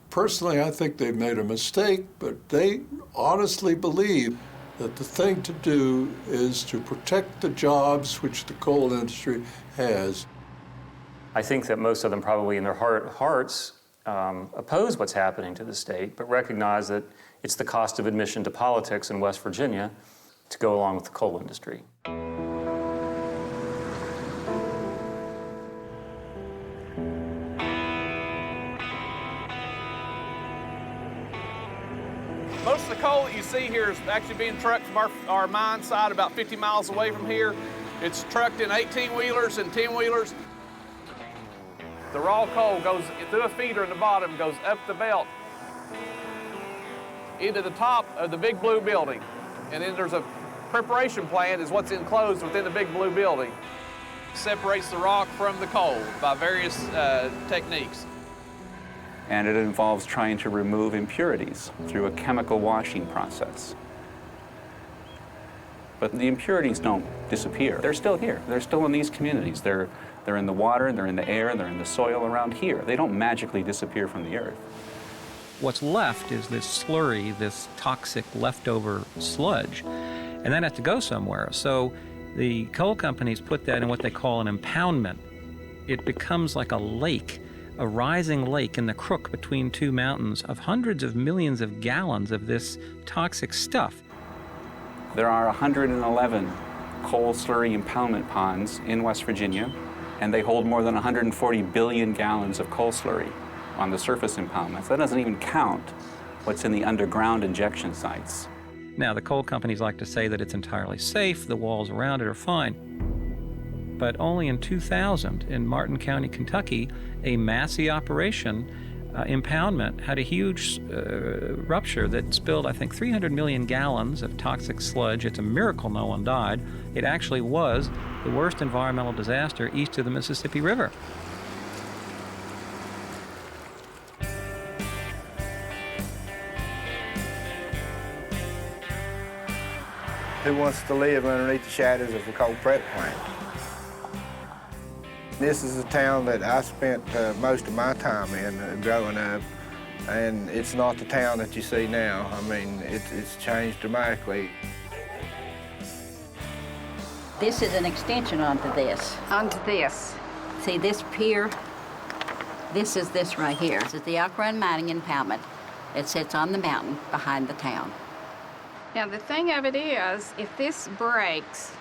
Speaker 9: Personally, I think they've made a mistake, but they honestly believe that the thing to do is to protect the jobs which the coal industry has.
Speaker 2: I think that most of them probably in their hearts oppose what's happening to the state, but recognize that it's the cost of admission to politics in West Virginia to go along with the coal industry.
Speaker 21: Most of the coal that you see here is actually being trucked from our mine site about 50 miles away from here. It's trucked in 18-wheelers and 10-wheelers. The raw coal goes through a feeder in the bottom, goes up the belt into the top of the big blue building. And then there's a preparation plant is what's enclosed within the big blue building. Separates the rock from the coal by various techniques.
Speaker 22: And it involves trying to remove impurities through a chemical washing process. But the impurities don't disappear. They're still here. They're still in these communities. They're in the water, they're in the air, they're in the soil around here. They don't magically disappear from the earth.
Speaker 23: What's left is this slurry, this toxic leftover sludge, and that has to go somewhere. So the coal companies put that in what they call an impoundment. It becomes like a lake, a rising lake in the crook between two mountains of hundreds of millions of gallons of this toxic stuff.
Speaker 22: There are 111 coal slurry impoundment ponds in West Virginia, and they hold more than 140 billion gallons of coal slurry on the surface impoundments. That doesn't even count what's in the underground injection sites.
Speaker 23: Now, the coal companies like to say that it's entirely safe, the walls around it are fine. But only in 2000, in Martin County, Kentucky, a Massey operation impoundment had a huge rupture that spilled, I think, 300 million gallons of toxic sludge. It's a miracle no one died. It actually was the worst environmental disaster east of the Mississippi River.
Speaker 30: Who wants to live underneath the shadows of the coal prep plant? This is a town that I spent most of my time in growing up, and it's not the town that you see now. I mean, it's changed dramatically.
Speaker 4: This is an extension onto this.
Speaker 18: Onto this.
Speaker 4: See this pier? This is this right here. This is the Elk Run Mining Impoundment. It sits on the mountain behind the town.
Speaker 18: Now, the thing of it is, if this breaks,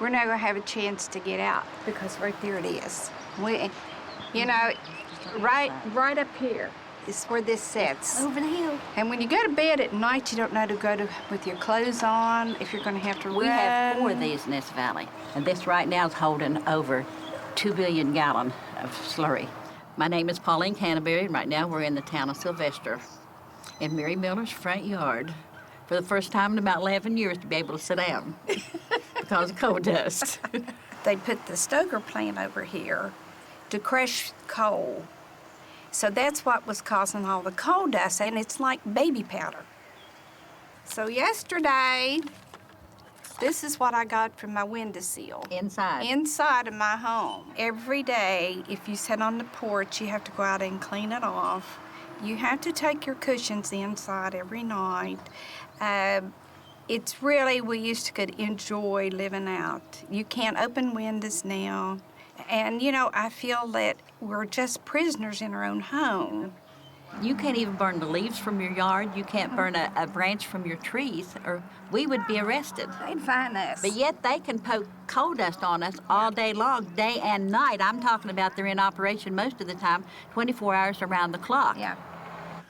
Speaker 18: we're not going to have a chance to get out because right there it is. You know, right up here is where this sits.
Speaker 4: Over the hill.
Speaker 18: And when you go to bed at night, you don't know to go to with your clothes on, if you're going to have to
Speaker 4: We
Speaker 18: run.
Speaker 4: have 4 of these in this valley, and this right now is holding over 2 billion gallons of slurry. My name is Pauline Canterbury, and right now we're in the town of Sylvester, in Mary Miller's front yard, for the first time in about 11 years to be able to sit down because of coal dust.
Speaker 18: They put the Stoker plant over here to crush coal. So that's what was causing all the coal dust, and it's like baby powder. So yesterday, this is what I got from my windowsill.
Speaker 4: Inside?
Speaker 18: Inside of my home. Every day, if you sit on the porch, you have to go out and clean it off. You have to take your cushions inside every night. It's really, we used to could enjoy living out. You can't open windows now. And, you know, I feel that we're just prisoners in our own home.
Speaker 4: You can't even burn the leaves from your yard. You can't burn a branch from your trees, or we would be arrested.
Speaker 18: They'd find us.
Speaker 4: But yet they can poke coal dust on us all day long, day and night. I'm talking about they're in operation most of the time, 24 hours around the clock.
Speaker 18: Yeah.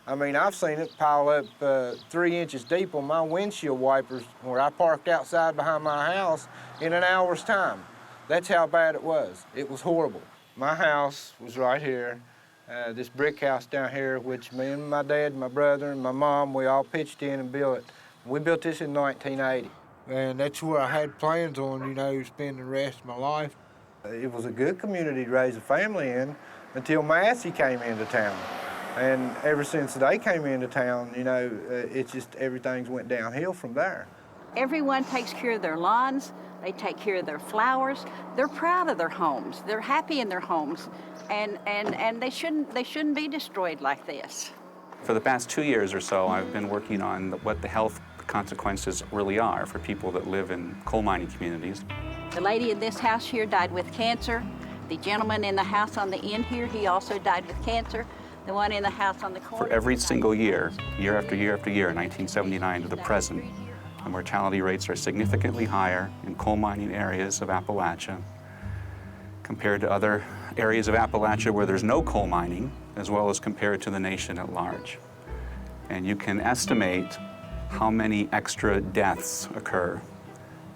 Speaker 30: I mean, I've seen it pile up 3 inches deep on my windshield wipers where I parked outside behind my house in an hour's time. That's how bad it was. It was horrible. My house was right here, this brick house down here, which me and my dad, my brother, and my mom, we all pitched in and built it. We built this in 1980. And that's where I had plans on, you know, spending the rest of my life. It was a good community to raise a family in until Massey came into town. And ever since they came into town, you know, it's just everything's went downhill from there.
Speaker 4: Everyone takes care of their lawns. They take care of their flowers. They're proud of their homes. They're happy in their homes, and they shouldn't be destroyed like this.
Speaker 22: For the past 2 years or so, I've been working on what the health consequences really are for people that live in coal mining communities.
Speaker 4: The lady in this house here died with cancer. The gentleman in the house on the end here, he also died with cancer. The one in the house on the corner.
Speaker 22: For every single year, year after year after year, 1979 to the present, the mortality rates are significantly higher in coal mining areas of Appalachia compared to other areas of Appalachia where there's no coal mining, as well as compared to the nation at large. And you can estimate how many extra deaths occur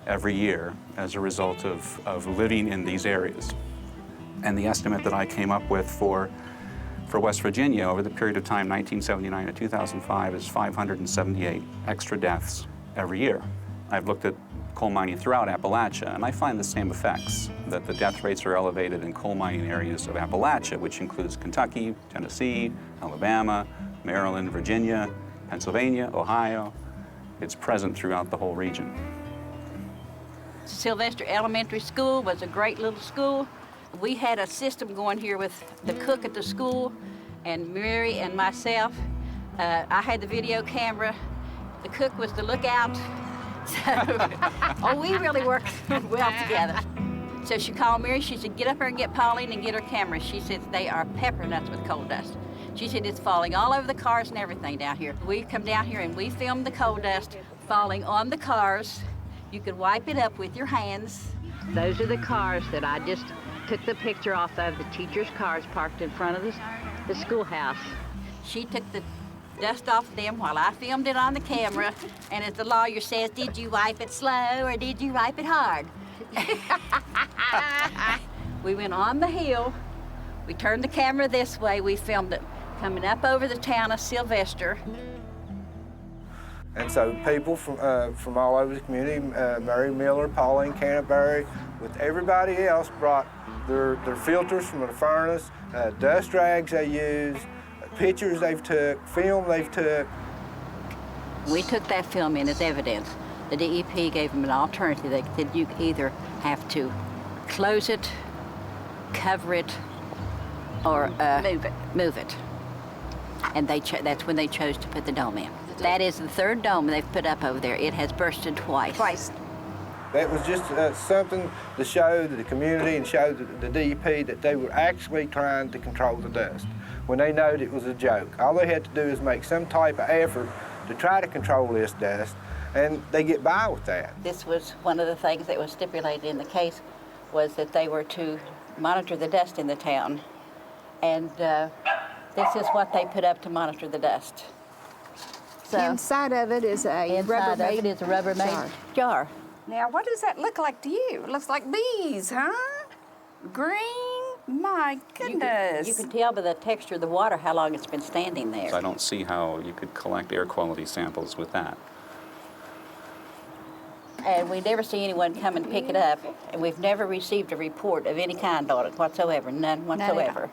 Speaker 22: every year as a result of living in these areas. And the estimate that I came up with for West Virginia over the period of time 1979 to 2005 is 578 extra deaths every year. I've looked at coal mining throughout Appalachia, and I find the same effects, that the death rates are elevated in coal mining areas of Appalachia, which includes Kentucky, Tennessee, Alabama, Maryland, Virginia, Pennsylvania, Ohio. It's present throughout the whole region.
Speaker 4: Sylvester Elementary School was a great little school. We had a system going here with the cook at the school and Mary and myself. I had the video camera. The cook was the lookout. So, we really worked well together. So she called Mary. She said, get up here and get Pauline and get her camera. She said, they are peppering us with coal dust. She said, it's falling all over the cars and everything down here. We come down here and we filmed the coal dust falling on the cars. You could wipe it up with your hands. Those are the cars that I just took the picture off of, the teachers' cars parked in front of the schoolhouse. She took the dust off them while I filmed it on the camera, and as the lawyer says, did you wipe it slow or did you wipe it hard? We went on the hill We turned the camera this way. We filmed it coming up over the town of Sylvester.
Speaker 30: And so people from all over the community, Mary Miller, Pauline Canterbury, with everybody else brought their filters from the furnace, dust rags they used, pictures they've took, film they've took.
Speaker 4: We took that film in as evidence. The DEP gave them an alternative. They said you either have to close it, cover it, or move it. And that's when they chose to put the dome in. That is the third dome they've put up over there. It has bursted twice.
Speaker 30: That was just something to show the community and show the DEP that they were actually trying to control the dust when they knowed it was a joke. All they had to do is make some type of effort to try to control this dust, and they get by with that.
Speaker 4: This was one of the things that was stipulated in the case, was that they were to monitor the dust in the town. And this is what they put up to monitor the dust. So
Speaker 5: inside of it is a
Speaker 4: Rubbermaid jar.
Speaker 5: Now, what does that look like to you? It looks like bees, huh? Green? My goodness.
Speaker 4: You can tell by the texture of the water how long it's been standing there.
Speaker 22: I don't see how you could collect air quality samples with that.
Speaker 4: And we never see anyone come and pick it up, and we've never received a report of any kind on it whatsoever, none whatsoever.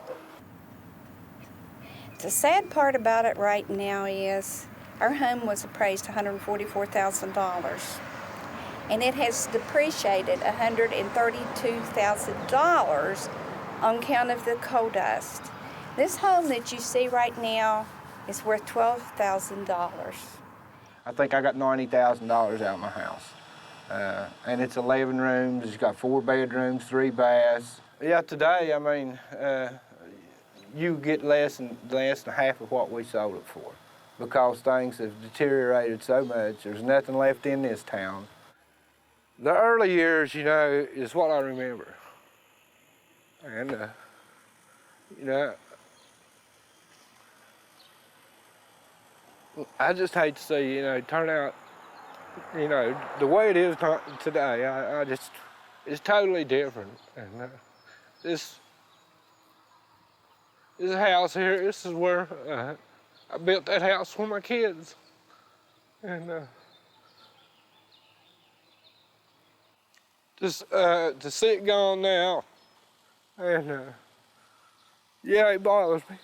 Speaker 5: The sad part about it right now is our home was appraised $144,000, and it has depreciated $132,000 on account of the coal dust. This home that you see right now is worth $12,000.
Speaker 30: I think I got $90,000 out of my house. And it's 11 rooms, it's got 4 bedrooms, 3 baths. Yeah, today, I mean, you get less than half of what we sold it for because things have deteriorated so much. There's nothing left in this town. The early years, you know, is what I remember. And, you know, I just hate to see, you know, turn out, you know, the way it is today. It's totally different. And this house here, this is where I built that house for my kids. And just to see it gone now, and yeah, it bothers me.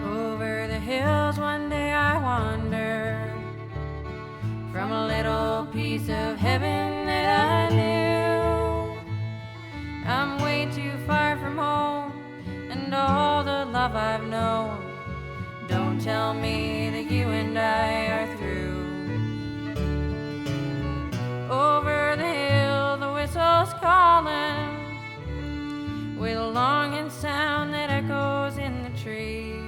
Speaker 11: Over the hills one day I wandered from a little piece of heaven that I knew. I'm way too far from home and all the love I've known. Don't tell me that you and I are through. Over the hill the whistle's calling with a longing sound that echoes in the trees.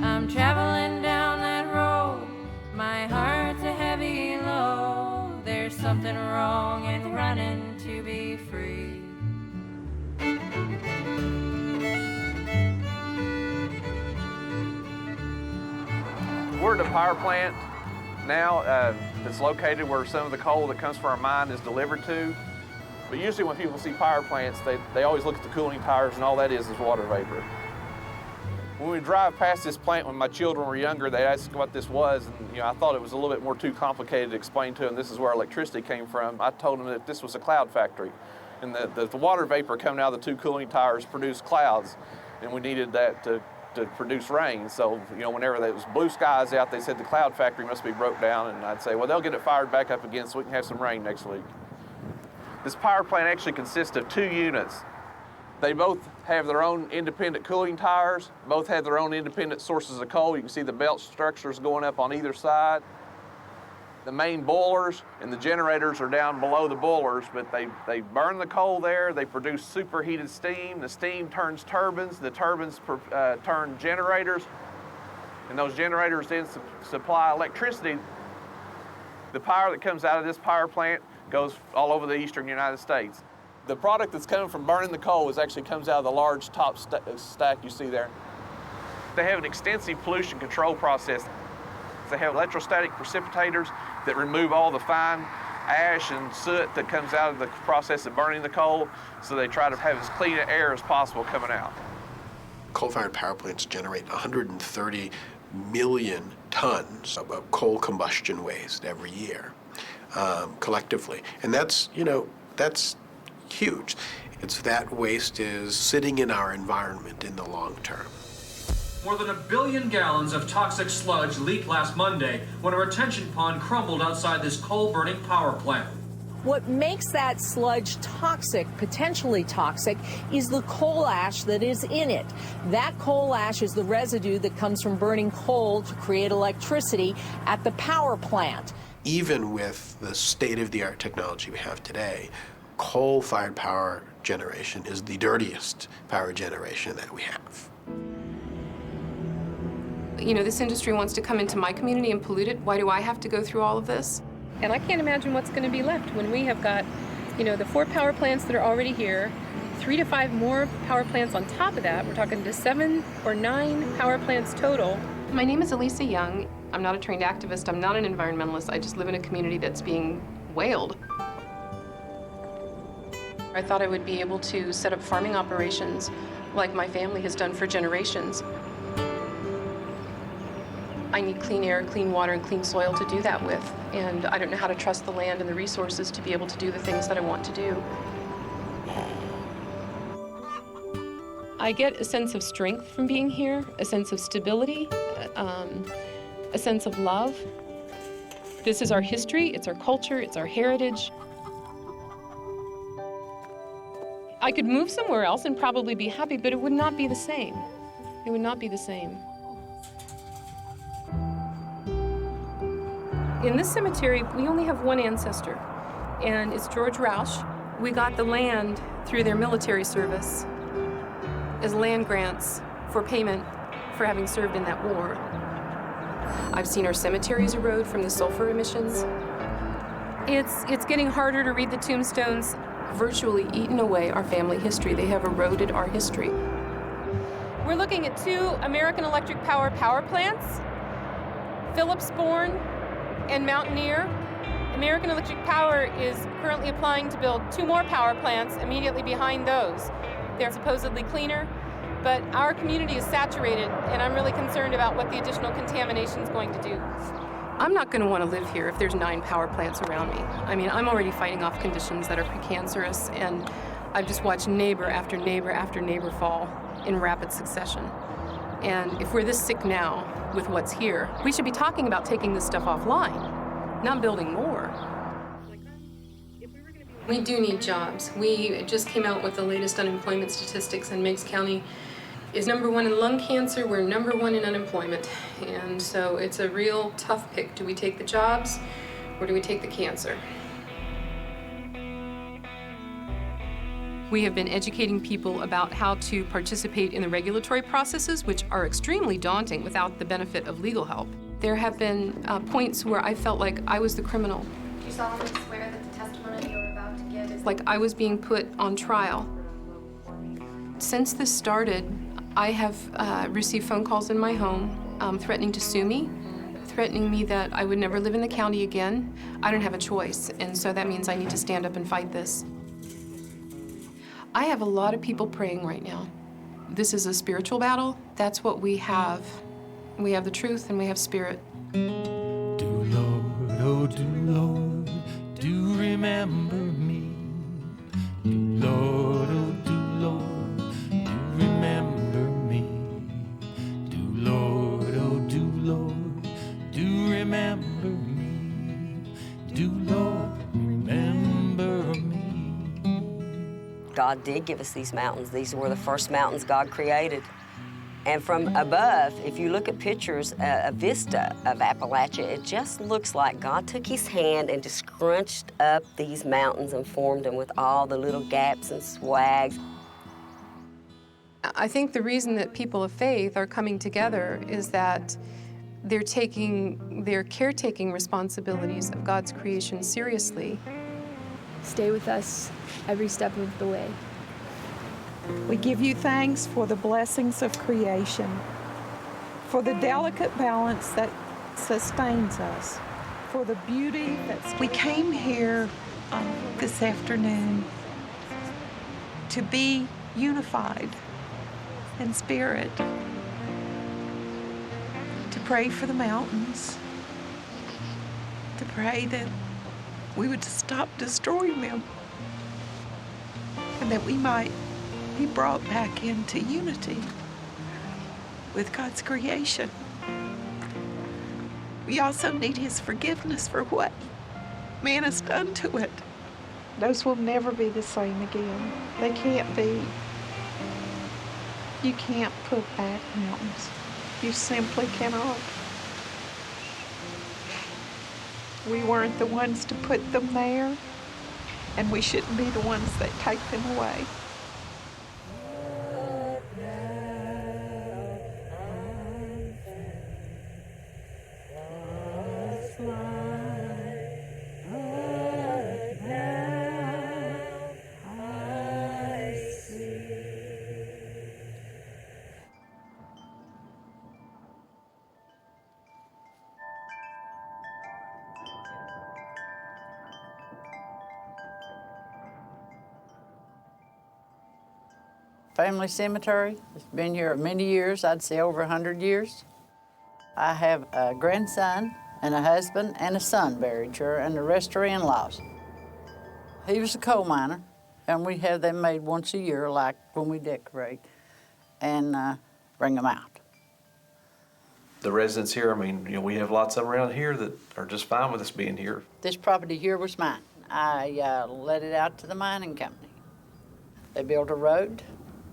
Speaker 11: I'm traveling down that road, my heart's a heavy load. There's something wrong in running to be free.
Speaker 21: We're at a power plant now that's located where some of the coal that comes from our mine is delivered to. But usually when people see power plants, they always look at the cooling towers, and all that is water vapor. When we drive past this plant when my children were younger, they asked what this was, and you know, I thought it was a little bit more too complicated to explain to them this is where electricity came from. I told them that this was a cloud factory, and the water vapor coming out of the 2 cooling towers produced clouds, and we needed that to produce rain. So, you know, whenever there was blue skies out, they said the cloud factory must be broke down, and I'd say, well, they'll get it fired back up again so we can have some rain next week. This power plant actually consists of 2 units. They both have their own independent cooling towers, both have their own independent sources of coal. You can see the belt structures going up on either side. The main boilers and the generators are down below the boilers, but they burn the coal there. They produce superheated steam. The steam turns turbines. The turbines turn generators, and those generators then supply electricity. The power that comes out of this power plant goes all over the eastern United States. The product that's coming from burning the coal actually comes out of the large top stack you see there. They have an extensive pollution control process. They have electrostatic precipitators that remove all the fine ash and soot that comes out of the process of burning the coal, so they try to have as clean air as possible coming out.
Speaker 8: Coal-fired power plants generate 130 million tons of coal combustion waste every year, collectively. And that's, that's huge. It's that waste is sitting in our environment in the long term.
Speaker 6: More than 1 billion gallons of toxic sludge leaked last Monday when a retention pond crumbled outside this coal-burning power plant.
Speaker 7: What makes that sludge toxic, potentially toxic, is the coal ash that is in it. That coal ash is the residue that comes from burning coal to create electricity at the power plant.
Speaker 8: Even with the state-of-the-art technology we have today, coal-fired power generation is the dirtiest power generation that we have.
Speaker 10: This industry wants to come into my community and pollute it. Why do I have to go through all of this?
Speaker 14: And I can't imagine what's going to be left when we have got, the 4 power plants that are already here, 3 to 5 more power plants on top of that. We're talking to 7 or 9 power plants total.
Speaker 10: My name is Elisa Young. I'm not a trained activist. I'm not an environmentalist. I just live in a community that's being whaled. I thought I would be able to set up farming operations like my family has done for generations. I need clean air, clean water, and clean soil to do that with. And I don't know how to trust the land and the resources to be able to do the things that I want to do. I get a sense of strength from being here, a sense of stability, a sense of love. This is our history, it's our culture, it's our heritage. I could move somewhere else and probably be happy, but it would not be the same. It would not be the same. In this cemetery, we only have one ancestor, and it's George Roush. We got the land through their military service as land grants for payment for having served in that war. I've seen our cemeteries erode from the sulfur emissions. It's getting harder to read the tombstones, virtually eaten away our family history. They have eroded our history. We're looking at 2 American Electric Power plants, Phillipsborn and Mountaineer. American Electric Power is currently applying to build 2 more power plants immediately behind those. They're supposedly cleaner, but our community is saturated, and I'm really concerned about what the additional contamination is going to do. I'm not going to want to live here if there's 9 power plants around me. I'm already fighting off conditions that are precancerous, and I've just watched neighbor after neighbor after neighbor fall in rapid succession. And if we're this sick now with what's here, we should be talking about taking this stuff offline, not building more. We do need jobs. We just came out with the latest unemployment statistics, and Meigs County is #1 in lung cancer. We're #1 in unemployment. And so it's a real tough pick. Do we take the jobs or do we take the cancer? We have been educating people about how to participate in the regulatory processes, which are extremely daunting without the benefit of legal help. There have been points where I felt like I was the criminal.
Speaker 16: Do you solemnly swear that the testimony you're about to give is...
Speaker 10: Like I was being put on trial. Since this started, I have received phone calls in my home threatening to sue me, threatening me that I would never live in the county again. I don't have a choice, and so that means I need to stand up and fight this. I have a lot of people praying right now. This is a spiritual battle. That's what we have. We have the truth and we have spirit.
Speaker 24: Do Lord, oh do Lord, do remember me. Do Lord, oh do Lord, do remember me. Do Lord, oh do Lord, do remember me. Do Lord, remember me.
Speaker 15: God did give us these mountains. These were the first mountains God created. And from above, if you look at pictures, a vista of Appalachia, it just looks like God took his hand and just scrunched up these mountains and formed them with all the little gaps and swags.
Speaker 10: I think the reason that people of faith are coming together is that they're taking their caretaking responsibilities of God's creation seriously.
Speaker 16: Stay with us every step of the way.
Speaker 20: We give you thanks for the blessings of creation, for the delicate balance that sustains us, for the beauty that's... We came here this afternoon to be unified in spirit, to pray for the mountains, to pray that we would stop destroying them and that we might be brought back into unity with God's creation. We also need His forgiveness for what man has done to it. Those will never be the same again. They can't be. You can't put back mountains. You simply cannot. We weren't the ones to put them there, and we shouldn't be the ones that take them away.
Speaker 1: Family cemetery. It's been here many years, I'd say over 100 years. I have a grandson and a husband and a son buried here, and the rest are in-laws. He was a coal miner, and we have them made once a year, like when we decorate, and bring them out.
Speaker 12: The residents here, I mean, we have lots of them around here that are just fine with us being here.
Speaker 1: This property here was mine. I let it out to the mining company. They built a road.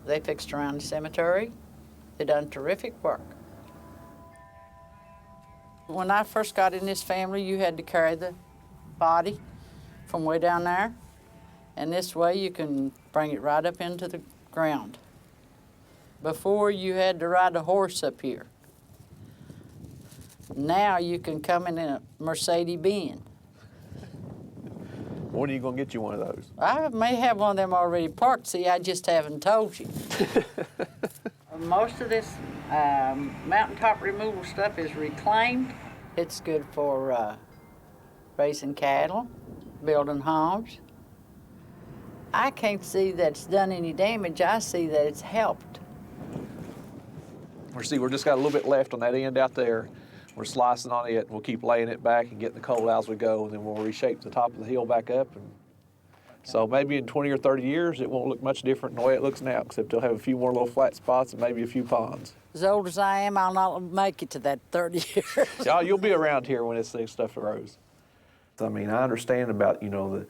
Speaker 1: They fixed around the cemetery. They done terrific work. When I first got in this family, you had to carry the body from way down there, and this way you can bring it right up into the ground. Before, you had to ride a horse up here. Now you can come in a Mercedes-Benz.
Speaker 12: When are you going to get you one of those?
Speaker 1: I may have one of them already parked. See, I just haven't told you. Most of this mountaintop removal stuff is reclaimed. It's good for raising cattle, building homes. I can't see that it's done any damage. I see that it's helped.
Speaker 21: We're just got a little bit left on that end out there. We're slicing on it. We'll keep laying it back and getting the coal out as we go, and then we'll reshape the top of the hill back up. And so maybe in 20 or 30 years, it won't look much different than the way it looks now, except it'll have a few more little flat spots and maybe a few ponds.
Speaker 1: As old as I am, I'll not make it to that 30 years.
Speaker 21: Yeah, you'll be around here when this stuff grows. I mean, I understand about, the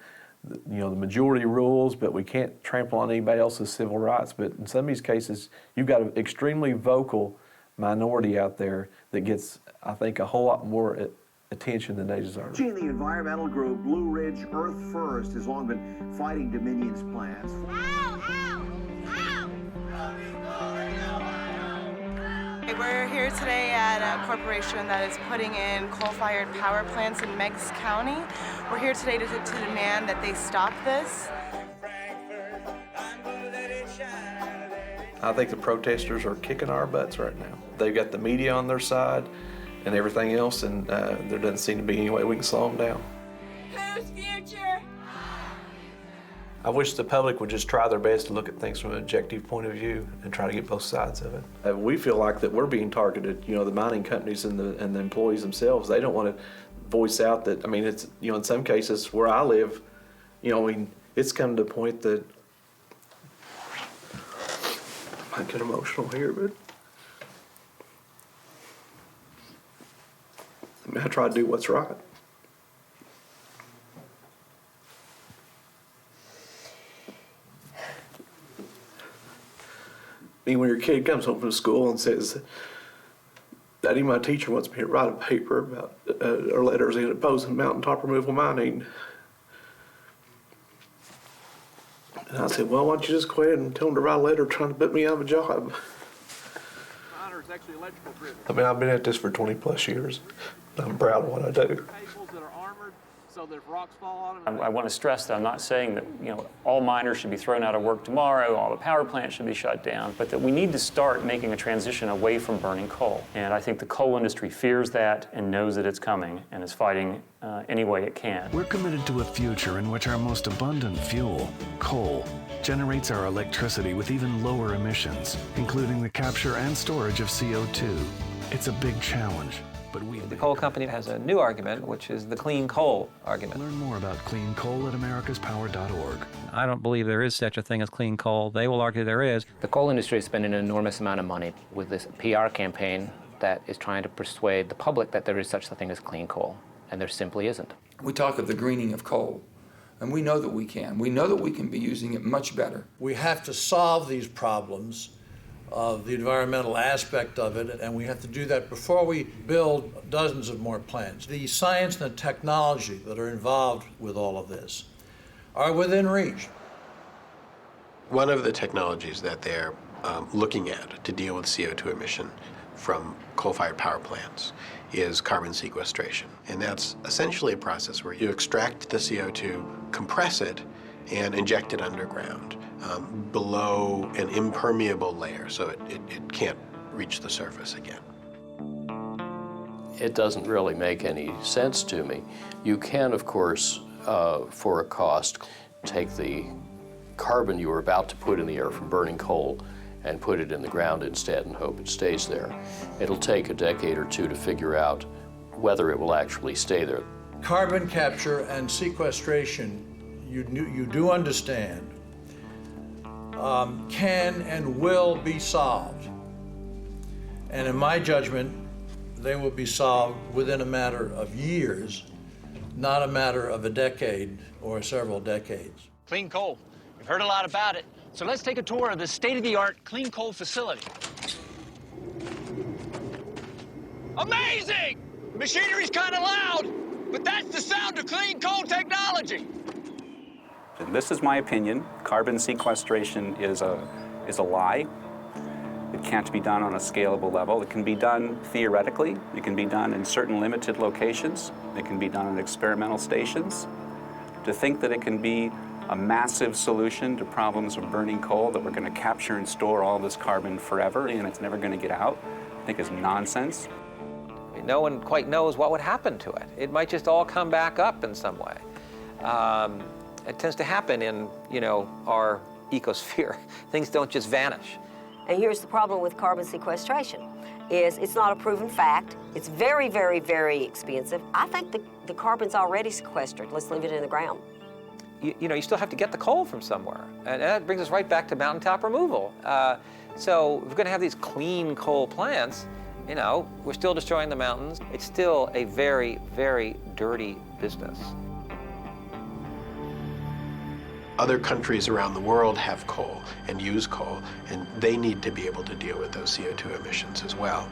Speaker 21: majority rules, but we can't trample on anybody else's civil rights. But in some of these cases, you've got an extremely vocal minority out there that gets, I think, a whole lot more attention than they deserve.
Speaker 3: The environmental group Blue Ridge Earth First has long been fighting Dominion's plans.
Speaker 13: We're here today at a corporation that is putting in coal-fired power plants in Meigs County. We're here today to demand that they stop this.
Speaker 12: I think the protesters are kicking our butts right now. They've got the media on their side and everything else, and there doesn't seem to be any way we can slow them down.
Speaker 13: Whose future?
Speaker 12: I wish the public would just try their best to look at things from an objective point of view and try to get both sides of it. We feel like that we're being targeted. The mining companies and the employees themselves, they don't want to voice out that, it's, in some cases where I live, it's come to the point that I get emotional here, but I try to do what's right. When your kid comes home from school and says, "Daddy, my teacher wants me to write a paper about or letters in opposing mountaintop removal mining," and I said, "Well, why don't you just go ahead and tell them to write a letter trying to put me out of a job?" I've been at this for 20 plus years. I'm proud of what I do.
Speaker 21: so that if rocks fall on them.
Speaker 2: I want to stress that I'm not saying that all miners should be thrown out of work tomorrow, all the power plants should be shut down, but that we need to start making a transition away from burning coal. And I think the coal industry fears that and knows that it's coming and is fighting any way it can.
Speaker 9: We're committed to a future in which our most abundant fuel, coal, generates our electricity with even lower emissions, including the capture and storage of CO2. It's a big challenge.
Speaker 17: The coal company has a new argument, which is the clean coal argument.
Speaker 9: Learn more about clean coal at americaspower.org.
Speaker 17: I don't believe there is such a thing as clean coal. They will argue there is.
Speaker 19: The coal industry is spending an enormous amount of money with this PR campaign that is trying to persuade the public that there is such a thing as clean coal, and there simply isn't.
Speaker 23: We talk of the greening of coal, and we know that we can. We know that we can be using it much better.
Speaker 25: We have to solve these problems of the environmental aspect of it, and we have to do that before we build dozens of more plants. The science and the technology that are involved with all of this are within reach.
Speaker 8: One of the technologies that they're looking at to deal with CO2 emission from coal-fired power plants is carbon sequestration. And that's essentially a process where you extract the CO2, compress it, and inject it underground below an impermeable layer so it can't reach the surface again.
Speaker 26: It doesn't really make any sense to me. You can, of course, for a cost, take the carbon you were about to put in the air from burning coal and put it in the ground instead and hope it stays there. It'll take a decade or two to figure out whether it will actually stay there.
Speaker 25: Carbon capture and sequestration, you do understand, can and will be solved. And in my judgment, they will be solved within a matter of years, not a matter of a decade or several decades.
Speaker 27: Clean coal. We've heard a lot about it. So let's take a tour of the state-of-the-art clean coal facility. Amazing! The machinery's kind of loud, but that's the sound of clean coal technology.
Speaker 22: And this is my opinion. Carbon sequestration is a lie. It can't be done on a scalable level. It can be done theoretically. It can be done in certain limited locations. It can be done at experimental stations. To think that it can be a massive solution to problems of burning coal, that we're going to capture and store all this carbon forever and it's never going to get out, I think is nonsense.
Speaker 17: No one quite knows what would happen to it. It might just all come back up in some way. It tends to happen in, our ecosphere. Things don't just vanish.
Speaker 15: And here's the problem with carbon sequestration, is it's not a proven fact. It's very, very, very expensive. I think the carbon's already sequestered. Let's leave it in the ground.
Speaker 17: You still have to get the coal from somewhere. And that brings us right back to mountaintop removal. So if we're going to have these clean coal plants, we're still destroying the mountains. It's still a very, very dirty business.
Speaker 8: Other countries around the world have coal and use coal, and they need to be able to deal with those CO2 emissions as well.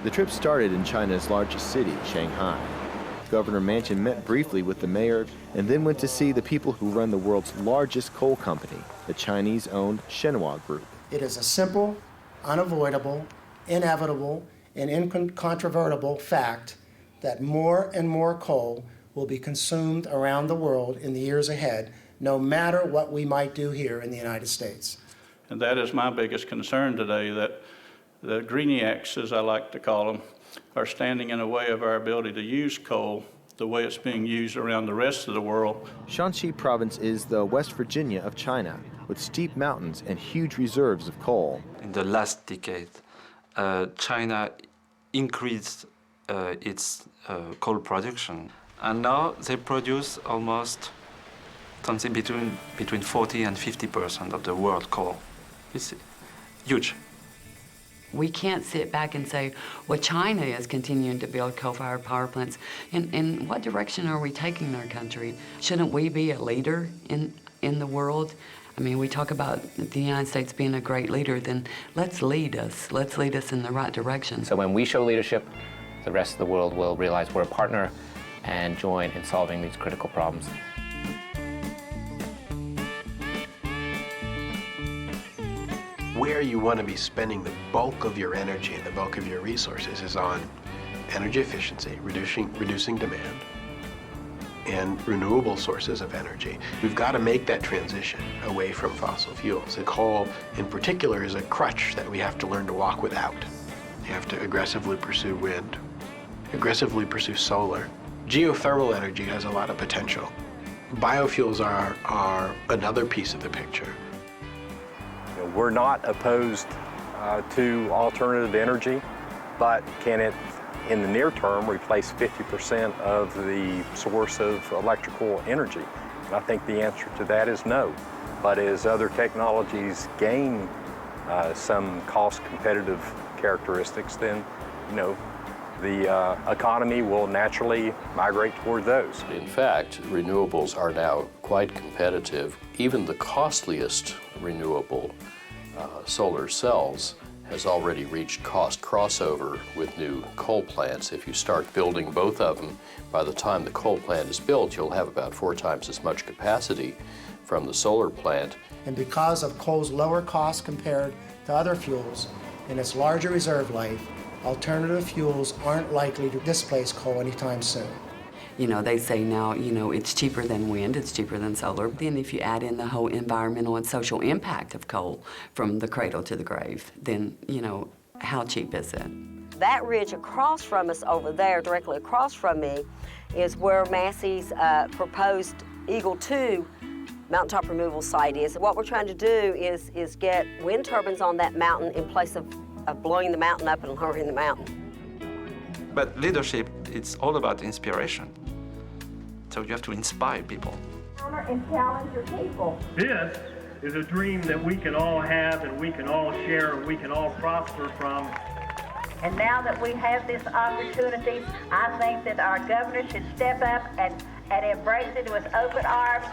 Speaker 28: The trip started in China's largest city, Shanghai. Governor Manchin met briefly with the mayor and then went to see the people who run the world's largest coal company, the Chinese-owned Shenhua Group.
Speaker 29: It is a simple, unavoidable, inevitable, and incontrovertible fact that more and more coal will be consumed around the world in the years ahead, no matter what we might do here in the United States.
Speaker 30: And that is my biggest concern today, that the greeniacs, as I like to call them, are standing in the way of our ability to use coal the way it's being used around the rest of the world.
Speaker 28: Shanxi province is the West Virginia of China, with steep mountains and huge reserves of coal.
Speaker 31: In the last decade, China increased its coal production, and now they produce almost something between 40 and 50% of the world coal. It's huge.
Speaker 32: We can't sit back and say, well, China is continuing to build coal-fired power plants. In what direction are we taking our country? Shouldn't we be a leader in the world? I mean, we talk about the United States being a great leader, then let's lead us. Let's lead us in the right direction.
Speaker 19: So when we show leadership, the rest of the world will realize we're a partner and join in solving these critical problems.
Speaker 8: Where you want to be spending the bulk of your energy and the bulk of your resources is on energy efficiency, reducing demand, and renewable sources of energy. We've got to make that transition away from fossil fuels. And coal, in particular, is a crutch that we have to learn to walk without. You have to aggressively pursue wind, aggressively pursue solar. Geothermal energy has a lot of potential. Biofuels are another piece of the picture.
Speaker 1: You know, we're not opposed to alternative energy, but can it, in the near term, replace 50% of the source of electrical energy? And I think the answer to that is no. But as other technologies gain some cost competitive characteristics, then, you know, the economy will naturally migrate toward those.
Speaker 26: In fact, renewables are now quite competitive. Even the costliest renewable, solar cells, has already reached cost crossover with new coal plants. If you start building both of them, by the time the coal plant is built, you'll have about 4 times as much capacity from the solar plant.
Speaker 29: And because of coal's lower cost compared to other fuels and its larger reserve life, alternative fuels aren't likely to displace coal anytime soon.
Speaker 32: You know, they say now, you know, it's cheaper than wind, it's cheaper than solar. Then if you add in the whole environmental and social impact of coal from the cradle to the grave, then, you know, how cheap is it?
Speaker 15: That ridge across from us over there, directly across from me, is where Massey's proposed Eagle 2 mountaintop removal site is. What we're trying to do is get wind turbines on that mountain in place of blowing the mountain up and lowering the mountain.
Speaker 31: But leadership, it's all about inspiration. So you have to inspire people.
Speaker 4: Honor and challenge your people.
Speaker 5: This is a dream that we can all have and we can all share and we can all prosper from.
Speaker 4: And now that we have this opportunity, I think that our governor should step up and embrace it with open arms.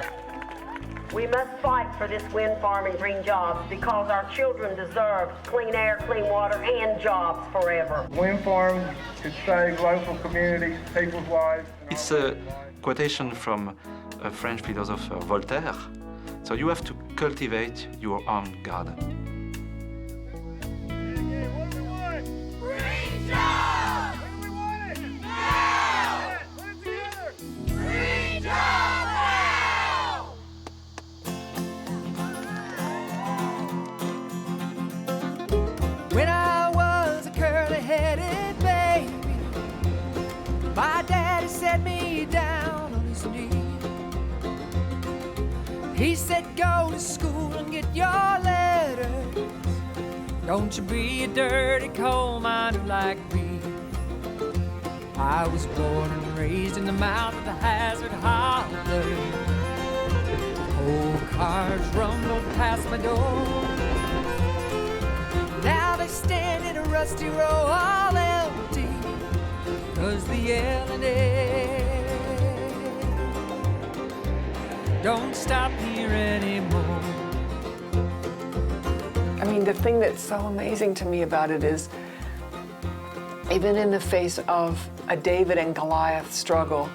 Speaker 4: We must fight for this wind farm and green jobs because our children deserve clean air, clean water, and jobs forever.
Speaker 5: Wind farms could save local communities, people's lives.
Speaker 31: It's a quotation from a French philosopher, Voltaire. So you have to cultivate your own garden.
Speaker 4: Green jobs! We want it! Now! Let's hear it! Green jobs!
Speaker 6: When I was a curly-headed baby, my daddy set me down on his knee. He said, go to school and get your letters. Don't you be a dirty coal miner like me. I was born and raised in the mouth of the Hazard Holler. Coal cars rumbled past my door. Now they stand in a rusty row all empty, 'cause the L&A don't stop here anymore.
Speaker 7: I mean, the thing that's so amazing to me about it is, even in the face of a David and Goliath struggle,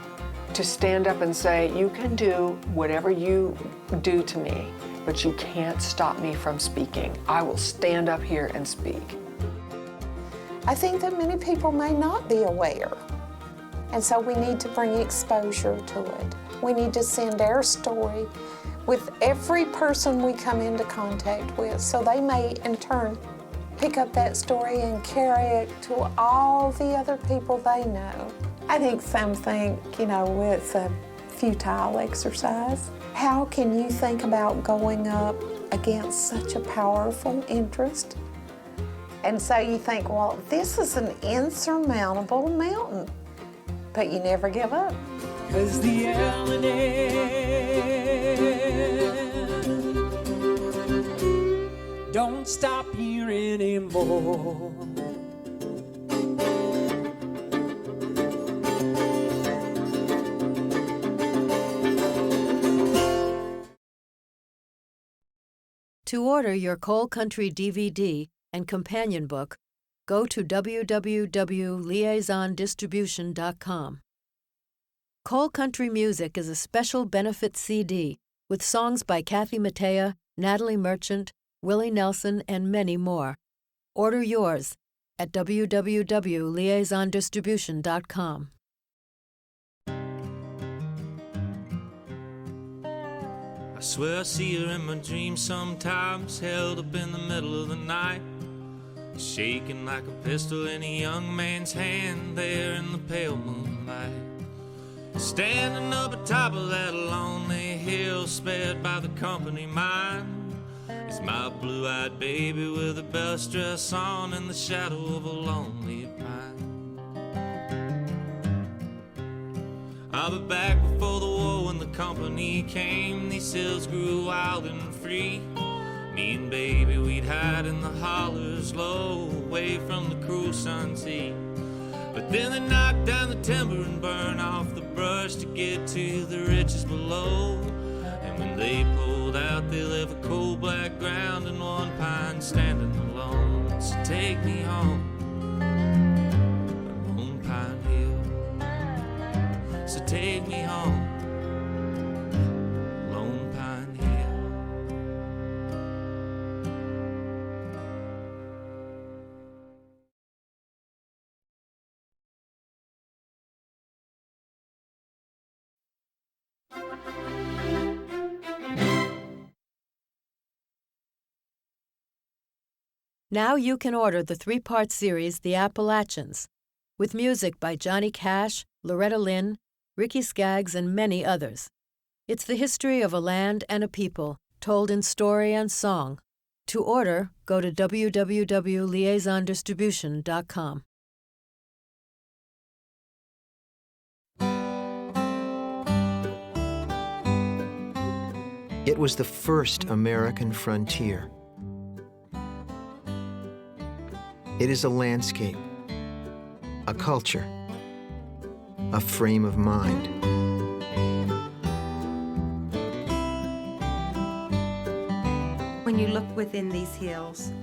Speaker 7: to stand up and say, you can do whatever you do to me, but you can't stop me from speaking. I will stand up here and speak.
Speaker 10: I think that many people may not be aware, and so we need to bring exposure to it. We need to send our story with every person we come into contact with, so they may in turn pick up that story and carry it to all the other people they know. I think some think, you know, it's a futile exercise. How can you think about going up against such a powerful interest? And so you think, well, this is an insurmountable mountain, but you never give up.
Speaker 6: 'Cause the L&A don't stop here anymore.
Speaker 11: To order your Coal Country DVD and companion book, go to www.liaisondistribution.com. Coal Country Music is a special benefit CD with songs by Kathy Mattea, Natalie Merchant, Willie Nelson, and many more. Order yours at www.liaisondistribution.com.
Speaker 2: I swear I see her in my dreams sometimes, held up in the middle of the night, shaking like a pistol in a young man's hand there in the pale moonlight. Standing up atop of that lonely hill, spared by the company mine, is my blue-eyed baby with a best dress on in the shadow of a lonely pine. I'll be back before the war when the company came. These hills grew wild and free. Me and baby, we'd hide in the hollers low, away from the cruel sun's heat. But then they knock down the timber and burn off the brush to get to the riches below. And when they pulled out, they left a cold black ground and one pine standing alone. So take me home, Lone Pine Hill. So take me home, Lone Pine Hill.
Speaker 11: Now you can order the 3-part series, The Appalachians, with music by Johnny Cash, Mari-Lynn, Ricky Skaggs, and many others. It's the history of a land and a people, told in story and song. To order, go to www.liaisondistribution.com.
Speaker 3: It was the first American frontier. It is a landscape, a culture, a frame of mind.
Speaker 9: When you look within these hills,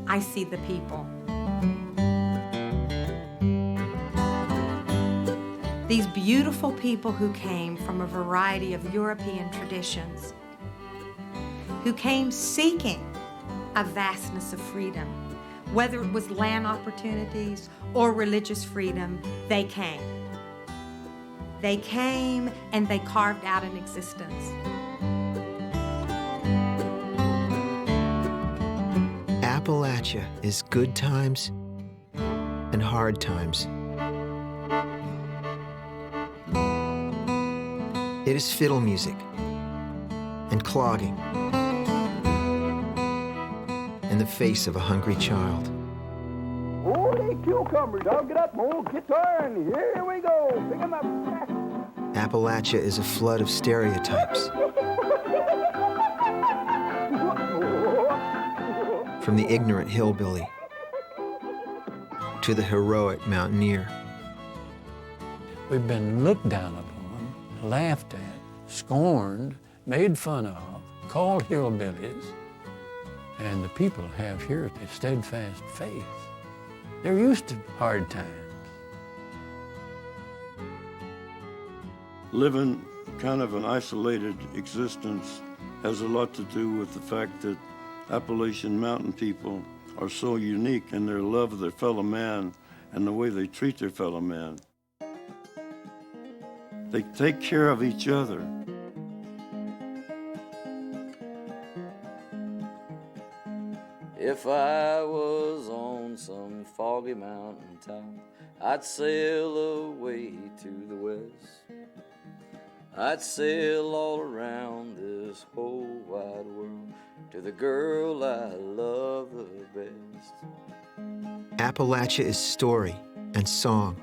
Speaker 9: I see the people. These beautiful people who came from a variety of European traditions, who came seeking a vastness of freedom. Whether it was land opportunities or religious freedom, they came. They came and they carved out an existence.
Speaker 3: Appalachia is good times and hard times. It is fiddle music and clogging in the face of a hungry child.
Speaker 12: Holy cucumbers, I'll get up, old guitar, and here we go. Pick 'em up.
Speaker 3: Appalachia is a flood of stereotypes. From the ignorant hillbilly to the heroic mountaineer.
Speaker 13: We've been looked down upon, laughed at, scorned, made fun of, called hillbillies. And the people have here a steadfast faith. They're used to hard times.
Speaker 14: Living kind of an isolated existence has a lot to do with the fact that Appalachian mountain people are so unique in their love of their fellow man and the way they treat their fellow man. They take care of each other.
Speaker 16: If I was on some foggy mountain top, I'd sail away to the west. I'd sail all around this whole wide world to the girl I love the best.
Speaker 3: Appalachia is story and song.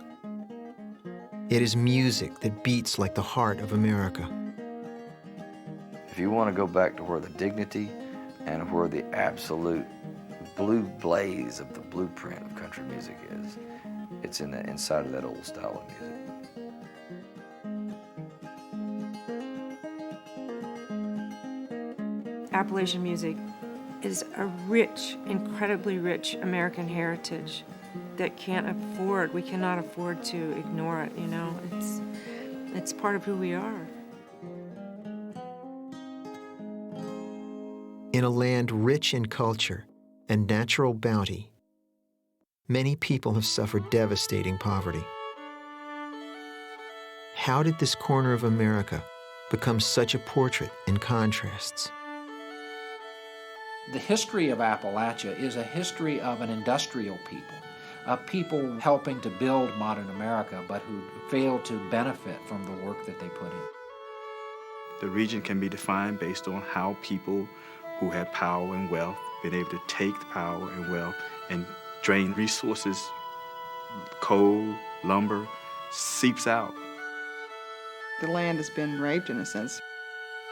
Speaker 3: It is music that beats like the heart of America.
Speaker 16: If you want to go back to where the dignity and where the absolute blue blaze of the blueprint of country music is, it's in the inside of that old style of music.
Speaker 9: Appalachian music is a rich, incredibly rich American heritage that we cannot afford to ignore it, you know. It's part of who we are.
Speaker 3: In a land rich in culture and natural bounty, many people have suffered devastating poverty. How did this corner of America becomes such a portrait in contrasts.
Speaker 17: The history of Appalachia is a history of an industrial people, of people helping to build modern America, but who failed to benefit from the work that they put in.
Speaker 18: The region can be defined based on how people who had power and wealth been able to take the power and wealth and drain resources, coal, lumber, seeps out. The land has been raped in a sense.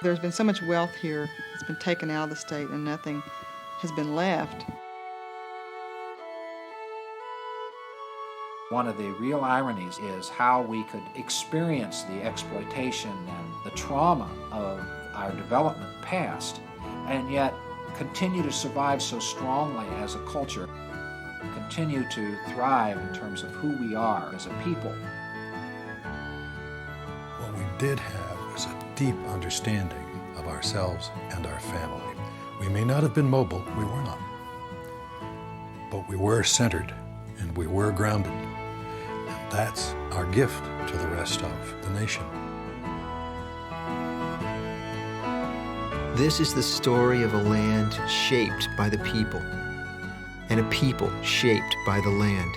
Speaker 18: There's been so much wealth here that's been taken out of the state and nothing has been left.
Speaker 17: One of the real ironies is how we could experience the exploitation and the trauma of our development past and yet continue to survive so strongly as a culture, continue to thrive in terms of who we are as a people.
Speaker 19: What we did have was a deep understanding of ourselves and our family. We may not have been mobile, we were not. But we were centered and we were grounded. And that's our gift to the rest of the nation.
Speaker 3: This is the story of a land shaped by the people, and a people shaped by the land.